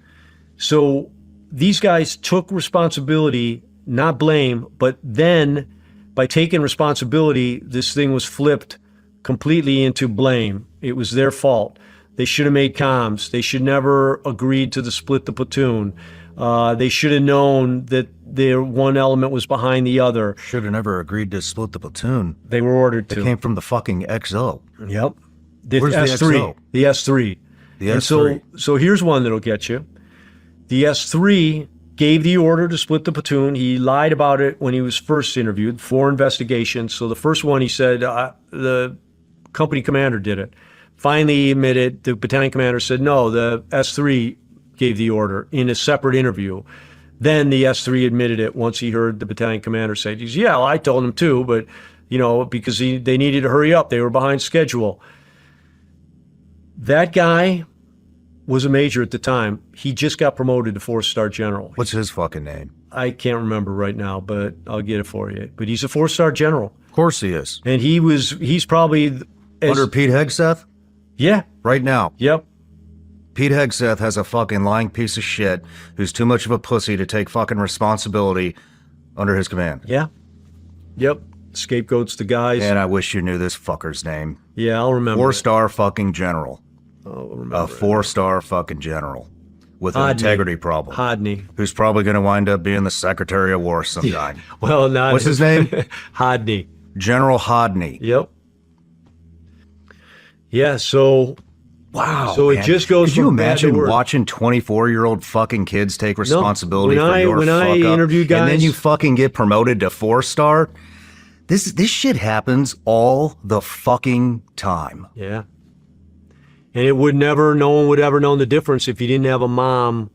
So these guys took responsibility, not blame, but then by taking responsibility, this thing was flipped completely into blame. It was their fault. They should have made comms. They should never agreed to split the platoon. They should have known that their one element was behind the other. Should have never agreed to split the platoon. They were ordered to. It came from the fucking XO. Yep. Where's S3. the XO? The S3. The and S3. So here's one that'll get you. The S3 gave the order to split the platoon. He lied about it when he was first interviewed, 4 investigations. So the first one he said the company commander did it. Finally he admitted, the battalion commander said, no, the S3 gave the order in a separate interview. Then the S3 admitted it once he heard the battalion commander say, yeah, well, I told him too, but because they needed to hurry up. They were behind schedule. That guy was a major at the time. He just got promoted to 4-star general. What's his fucking name? I can't remember right now, but I'll get it for you. But he's a 4-star general. Of course he is. And he's probably... Under Pete Hegseth? Yeah. Right now. Yep. Pete Hegseth has a fucking lying piece of shit who's too much of a pussy to take fucking responsibility under his command. Yeah. Yep. Scapegoats the guys. And I wish you knew this fucker's name. Yeah, I'll remember. 4-star fucking general. I'll remember. A 4-star fucking general with an integrity problem. Hodne. Who's probably going to wind up being the Secretary of War sometime. Yeah. Well, not. What's his name? Hodne. General Hodne. Yep. Yeah, so... Wow. So man. it just goes. Could you from bad to imagine worse. watching 24-year-old fucking kids take responsibility for your when fuck I up, interview guys, and then you fucking get promoted to 4-star? This shit happens all the fucking time. Yeah. And no one would ever know the difference if you didn't have a mom,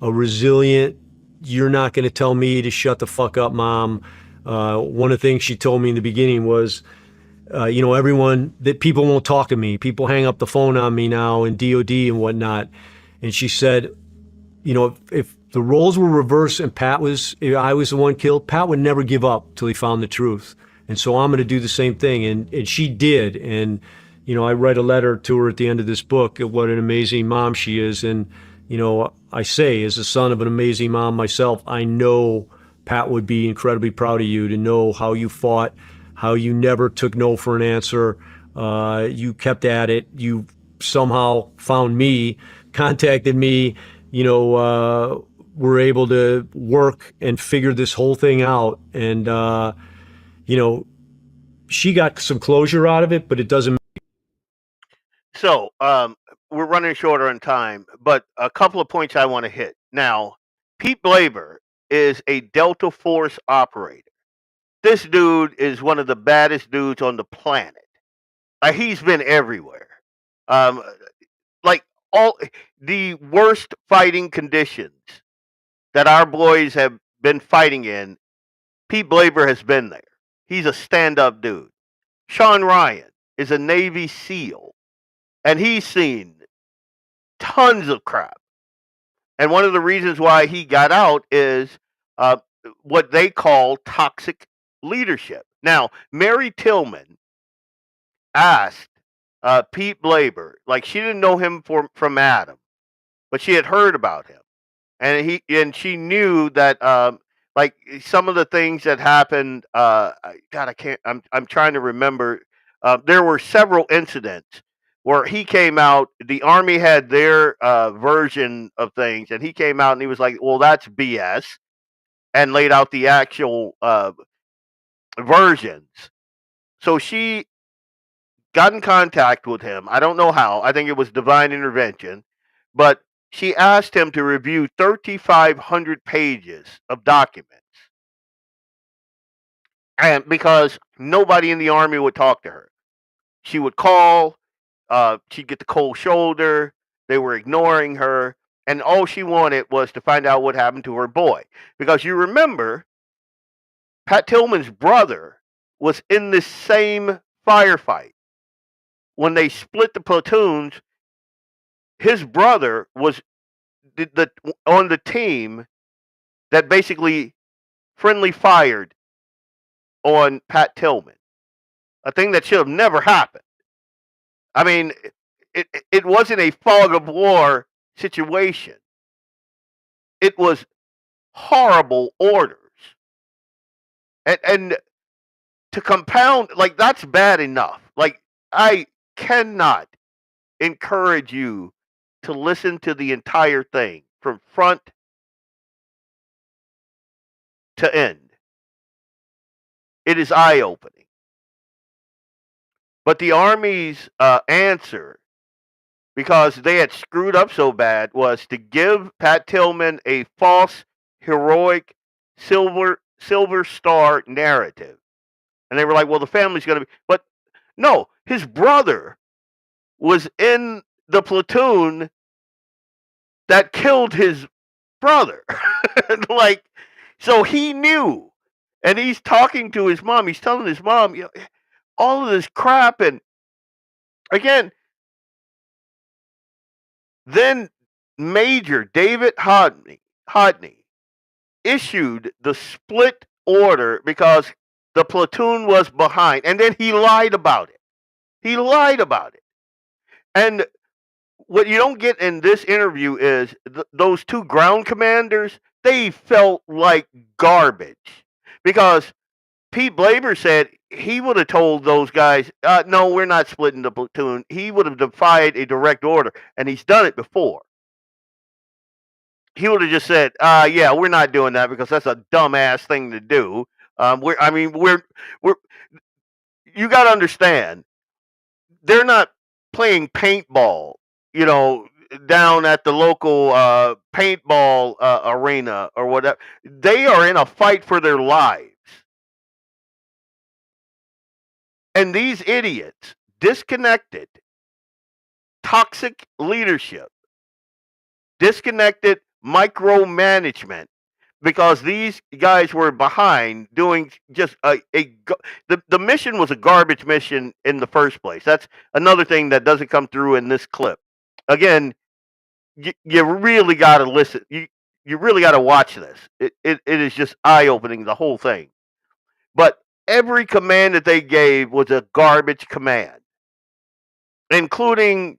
a resilient, you're not going to tell me to shut the fuck up, mom. One of the things she told me in the beginning was, everyone, that people won't talk to me. People hang up the phone on me now in DOD and whatnot. And she said, if the roles were reversed and I was the one killed, Pat would never give up till he found the truth. And so I'm going to do the same thing. And she did. And, I write a letter to her at the end of this book of what an amazing mom she is. And, I say, as a son of an amazing mom myself, I know Pat would be incredibly proud of you to know how you fought, how you never took no for an answer. You kept at it. You somehow found me, contacted me, were able to work and figure this whole thing out. And, she got some closure out of it, but it doesn't. So, we're running short on time, but a couple of points I want to hit. Now, Pete Blaber is a Delta Force operator. This dude is one of the baddest dudes on the planet. He's been everywhere. All the worst fighting conditions that our boys have been fighting in, Pete Blaber has been there. He's a stand-up dude. Shawn Ryan is a Navy SEAL, and he's seen tons of crap. And one of the reasons why he got out is what they call toxic leadership. Now, Mary Tillman asked Pete Blaber, like she didn't know him from Adam, but she had heard about him, and she knew that like some of the things that happened. God, I can't. I'm trying to remember. There were several incidents where he came out. The Army had their version of things, and he came out and he was like, "Well, that's BS," and laid out the actual versions. So she got in contact with him. I don't know how. I think it was divine intervention, but she asked him to review 3,500 pages of documents. And because nobody in the Army would talk to her, she would call, she'd get the cold shoulder, they were ignoring her, and all she wanted was to find out what happened to her boy. Because you remember, Pat Tillman's brother was in this same firefight. When they split the platoons, his brother was on the team that basically friendly fired on Pat Tillman, a thing that should have never happened. I mean, it wasn't a fog of war situation. It was horrible orders. And to compound, like, that's bad enough. Like, I cannot encourage you to listen to the entire thing from front to end. It is eye-opening. But the Army's answer, because they had screwed up so bad, was to give Pat Tillman a false, heroic, silver star narrative. And they were like, well, the family's going to be... But no, his brother was in the platoon that killed his brother. Like, so he knew. And he's talking to his mom. He's telling his mom, you know, all of this crap. And again, then Major David Hodne issued the split order because the platoon was behind. And then he lied about it. He lied about it. And what you don't get in this interview is those two ground commanders, they felt like garbage. Because Pete Blaber said he would have told those guys, no, we're not splitting the platoon. He would have defied a direct order, and he's done it before. He would have just said, yeah, we're not doing that because that's a dumbass thing to do. You got to understand, they're not playing paintball, you know, down at the local paintball arena or whatever. They are in a fight for their lives. And these idiots, disconnected, toxic leadership, disconnected micromanagement, because these guys were behind doing just the mission was a garbage mission in the first place. That's another thing that doesn't come through in this clip. Again, you really got to listen. You really got to watch this. It is just eye-opening, the whole thing. But every command that they gave was a garbage command, including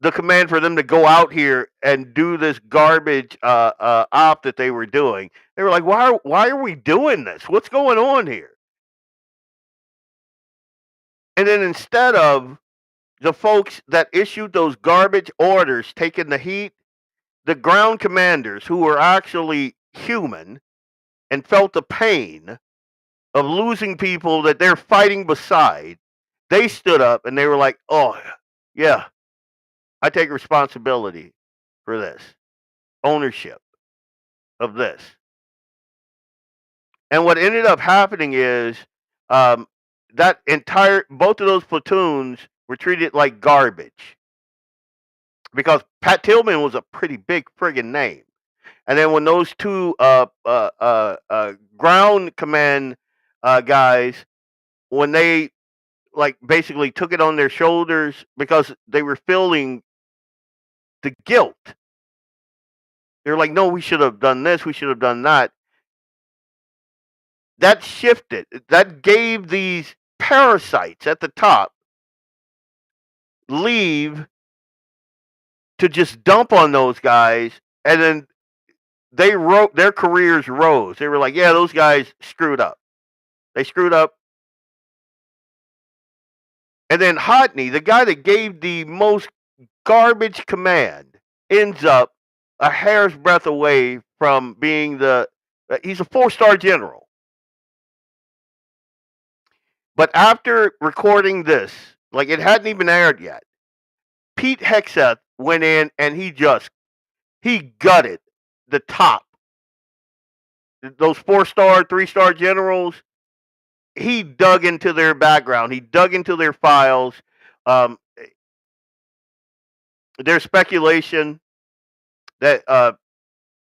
the command for them to go out here and do this garbage op that they were doing. They were like, why are we doing this? What's going on here? And then instead of the folks that issued those garbage orders taking the heat, the ground commanders who were actually human and felt the pain of losing people that they're fighting beside, they stood up and they were like, oh, yeah, I take responsibility for this, ownership of this. And what ended up happening is both of those platoons were treated like garbage because Pat Tillman was a pretty big friggin' name. And then when those two ground command guys, when they like basically took it on their shoulders because they were feeling the guilt. They're like, no, we should have done this, we should have done that. That shifted. That gave these parasites at the top leave to just dump on those guys, and then their careers rose. They were like, yeah, those guys screwed up. They screwed up. And then Hodne, the guy that gave the most garbage command, ends up a hair's breadth away from being he's a 4-star general. But after recording this, like it hadn't even aired yet, Pete Hegseth went in and he gutted the top. Those 4-star, 3-star generals, he dug into their background. He dug into their files. There's speculation that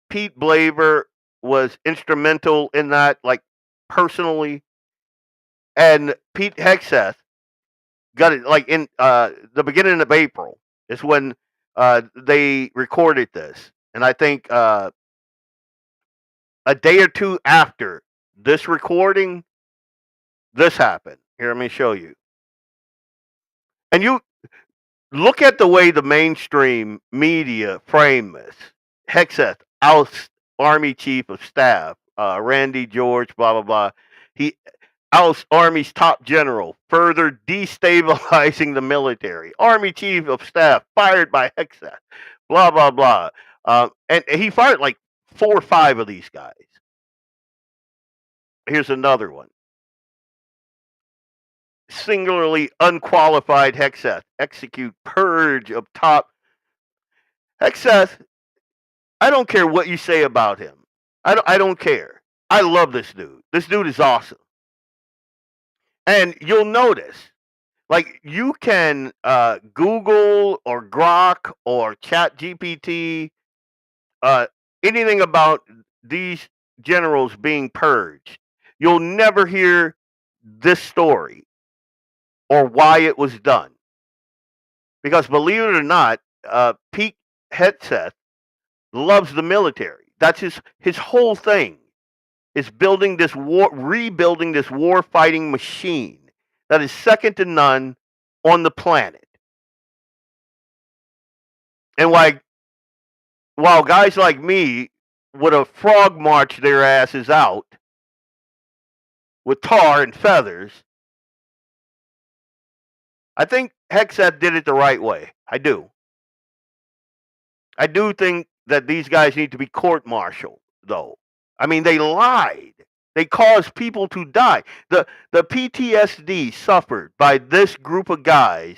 Pete Blaber was instrumental in that, like personally. And Pete Hegseth got it like in the beginning of April is when they recorded this. And I think a day or two after this recording, this happened. Here, let me show you. And you look at the way the mainstream media frame this. Hegseth ousts Army Chief of Staff, Randy George, blah, blah, blah. He ousts Army's top general, further destabilizing the military. Army Chief of Staff fired by Hegseth, blah, blah, blah. And he fired like 4 or 5 of these guys. Here's another one. Singularly unqualified Hegseth execute purge of top. Hegseth, I don't care what you say about him. I don't care. I love this dude. This dude is awesome. And you'll notice, like you can Google or Grok or Chat GPT anything about these generals being purged. You'll never hear this story or why it was done. Because believe it or not, Pete Hegseth loves the military. That's his whole thing is rebuilding this war fighting machine that is second to none on the planet. And while guys like me would have frog marched their asses out with tar and feathers, I think Hegseth did it the right way. I do. I do think that these guys need to be court-martialed, though. I mean, they lied. They caused people to die. The PTSD suffered by this group of guys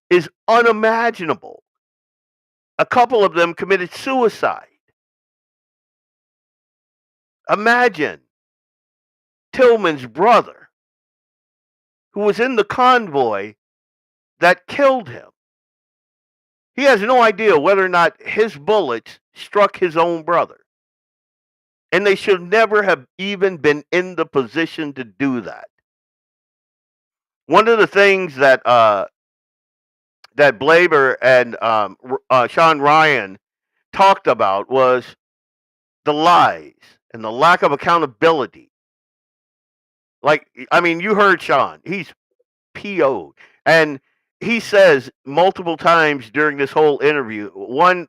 is unimaginable. A couple of them committed suicide. Imagine Tillman's brother, who was in the convoy that killed him. He has no idea whether or not his bullets struck his own brother. And they should never have even been in the position to do that. One of the things that that Blaber and Shawn Ryan talked about was the lies and the lack of accountability. Like, I mean, you heard Shawn. He's PO'd. And he says multiple times during this whole interview, one,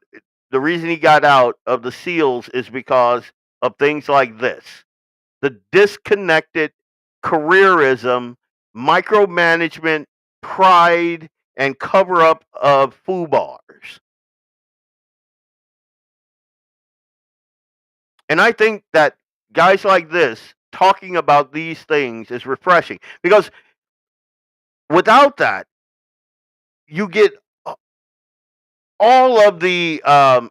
the reason he got out of the SEALs is because of things like this. The disconnected careerism, micromanagement, pride, and cover-up of FUBARs. And I think that guys like this talking about these things is refreshing because without that, you get all of the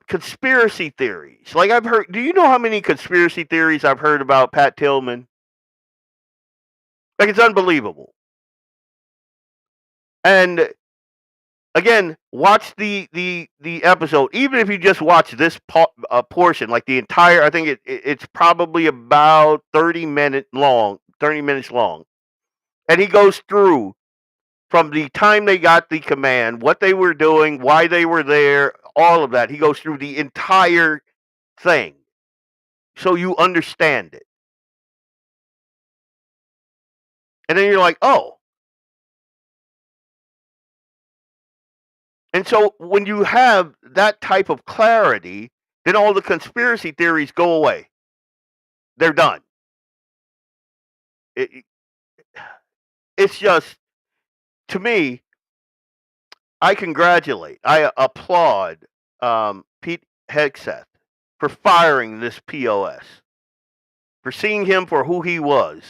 conspiracy theories. Like I've heard, do you know how many conspiracy theories I've heard about Pat Tillman? Like it's unbelievable. And again, watch the episode. Even if you just watch this portion, like the entire, I think it's probably about 30 minutes long, and he goes through from the time they got the command, what they were doing, why they were there, all of that. He goes through the entire thing, so you understand it, and then you're like, oh. And so when you have that type of clarity, then all the conspiracy theories go away. They're done. It's just, to me, I congratulate, I applaud Pete Hegseth for firing this POS, for seeing him for who he was.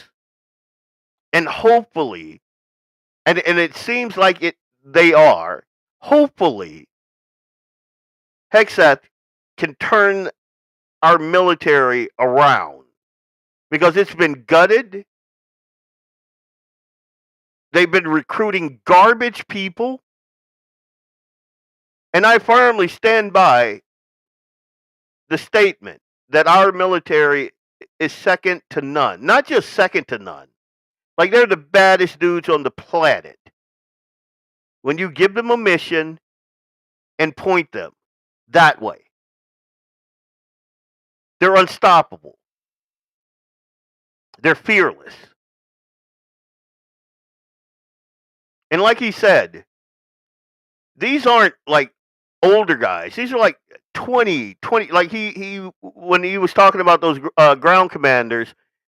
And hopefully, and it seems like they are, hopefully, Hegseth can turn our military around, because it's been gutted. They've been recruiting garbage people. And I firmly stand by the statement that our military is second to none. Not just second to none. Like, they're the baddest dudes on the planet. When you give them a mission and point them that way, they're unstoppable. They're fearless. And like he said, these aren't like older guys. These are like 20, like he when he was talking about those ground commanders,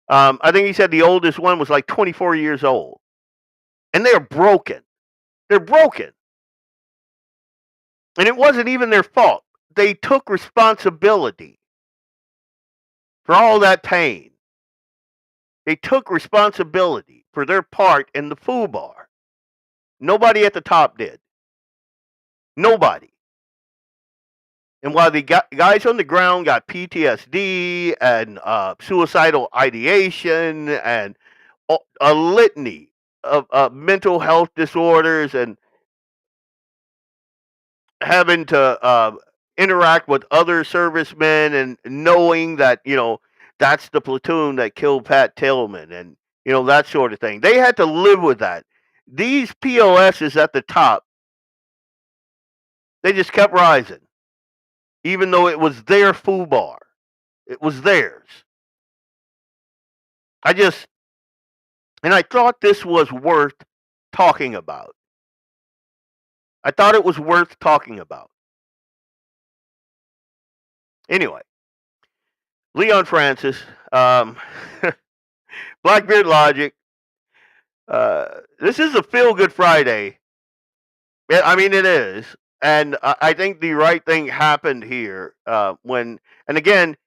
I think he said the oldest one was like 24 years old. And they're broken. They're broken. And it wasn't even their fault. They took responsibility for all that pain. They took responsibility for their part in the FUBAR. Nobody at the top did. Nobody. And while the guys on the ground got PTSD and suicidal ideation and a litany of mental health disorders and having to interact with other servicemen and knowing that, that's the platoon that killed Pat Tillman and, that sort of thing. They had to live with that. These POSs at the top, they just kept rising. Even though it was their FUBAR. It was theirs. And I thought this was worth talking about. I thought it was worth talking about. Anyway, Leon Francis, Blackbeard Logic. This is a feel-good Friday. I mean, it is. And I think the right thing happened here and again,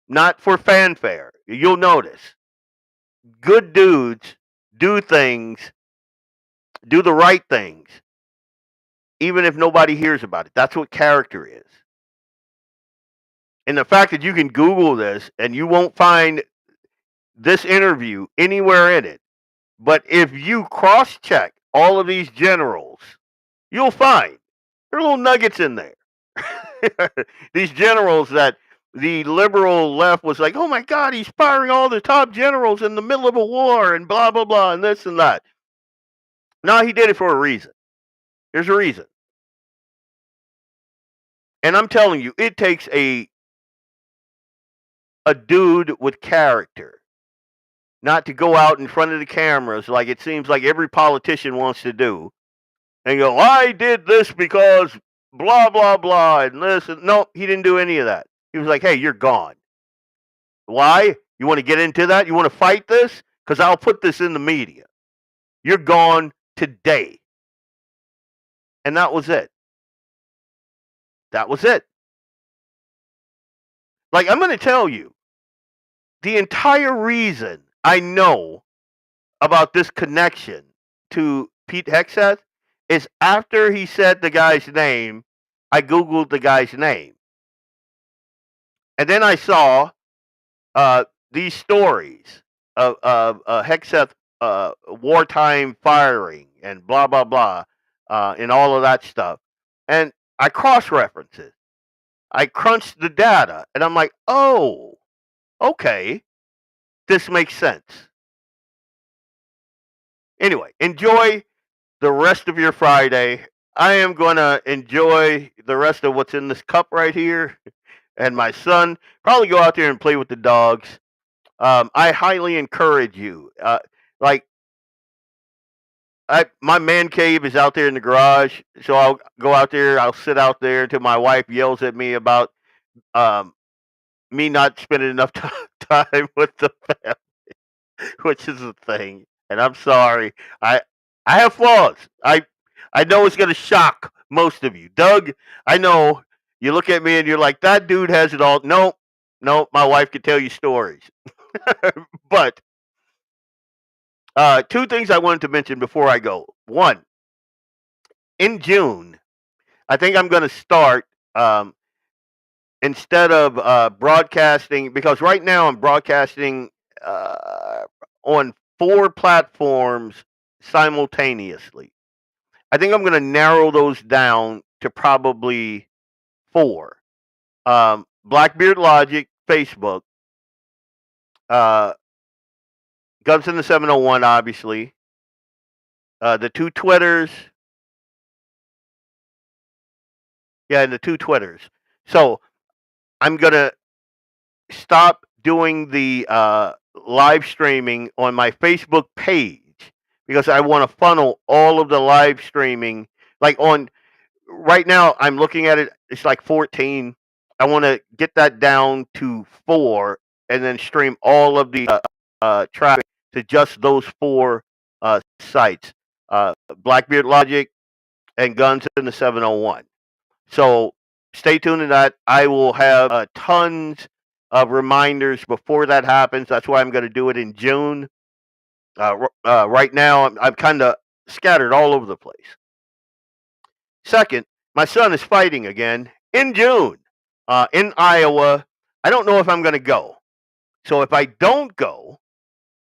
not for fanfare. You'll notice. Good dudes do things, do the right things, even if nobody hears about it. That's what character is. And the fact that you can Google this and you won't find this interview anywhere in it, but if you cross-check all of these generals, you'll find there are little nuggets in there. These generals that the liberal left was like, oh my God, he's firing all the top generals in the middle of a war and blah, blah, blah, and this and that. No, he did it for a reason. There's a reason. And I'm telling you, it takes a dude with character not to go out in front of the cameras like it seems like every politician wants to do and go, I did this because blah, blah, blah, and this. And no, he didn't do any of that. He was like, hey, you're gone. Why? You want to get into that? You want to fight this? Because I'll put this in the media. You're gone today. And that was it. That was it. Like, I'm going to tell you, the entire reason I know about this connection to Pete Hegseth is after he said the guy's name, I Googled the guy's name. And then I saw these stories of Hegseth wartime firing and blah, blah, blah. and all of that stuff. And I cross-reference it. I crunched the data, and I'm like, oh, okay, this makes sense. Anyway, enjoy the rest of your Friday. I am going to enjoy the rest of what's in this cup right here. And my son, probably go out there and play with the dogs. I highly encourage you. My man cave is out there in the garage, so I'll go out there. I'll sit out there until my wife yells at me about me not spending enough time with the family, which is a thing. And I'm sorry. I have flaws. I know it's going to shock most of you. Doug, I know you look at me and you're like, that dude has it all. No, my wife could tell you stories. But two things I wanted to mention before I go. One, in June, I think I'm going to start instead of broadcasting, because right now I'm broadcasting on 4 platforms simultaneously. I think I'm going to narrow those down to probably 4. Blackbeard Logic, Facebook, Guns in the 701, obviously, the 2 Twitters. Yeah, and the 2 Twitters. So I'm going to stop doing the live streaming on my Facebook page because I want to funnel all of the live streaming. Like on right now, I'm looking at it, it's like 14. I want to get that down to 4 and then stream all of the traffic to just those 4 sites, Blackbeard Logic and Guns in the 701. So stay tuned to that. I will have tons of reminders before that happens. That's why I'm going to do it in June. Right now, I'm kind of scattered all over the place. Second, my son is fighting again in June in Iowa. I don't know if I'm going to go. So if I don't go,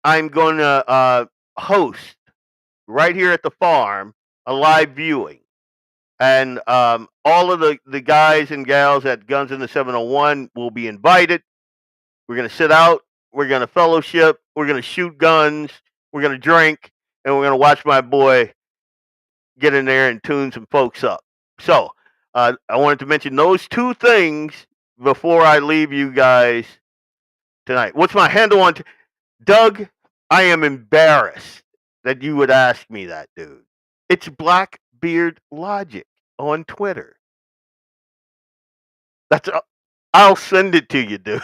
I'm going to host right here at the farm a live viewing. And all of the guys and gals at Guns in the 701 will be invited. We're going to sit out. We're going to fellowship. We're going to shoot guns. We're going to drink. And we're going to watch my boy get in there and tune some folks up. So I wanted to mention those 2 things before I leave you guys tonight. What's my handle on Doug? I am embarrassed that you would ask me that, dude. It's Blackbeard Logic on Twitter. That's I'll send it to you, dude.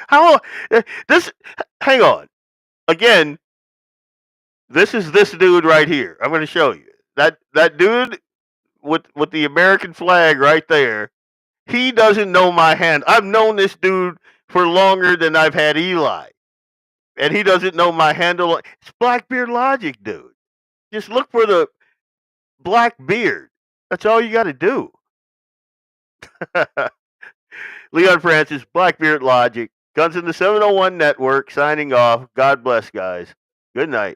How this? Hang on. Again, this is this dude right here. I'm going to show you that dude with the American flag right there. He doesn't know my hand. I've known this dude for longer than I've had Eli, and he doesn't know my handle. It's Blackbeard Logic, dude. Just look for the black beard. That's all you got to do. Leon Francis, Blackbeard Logic, Guns in the 701 Network, signing off. God bless, guys. Good night.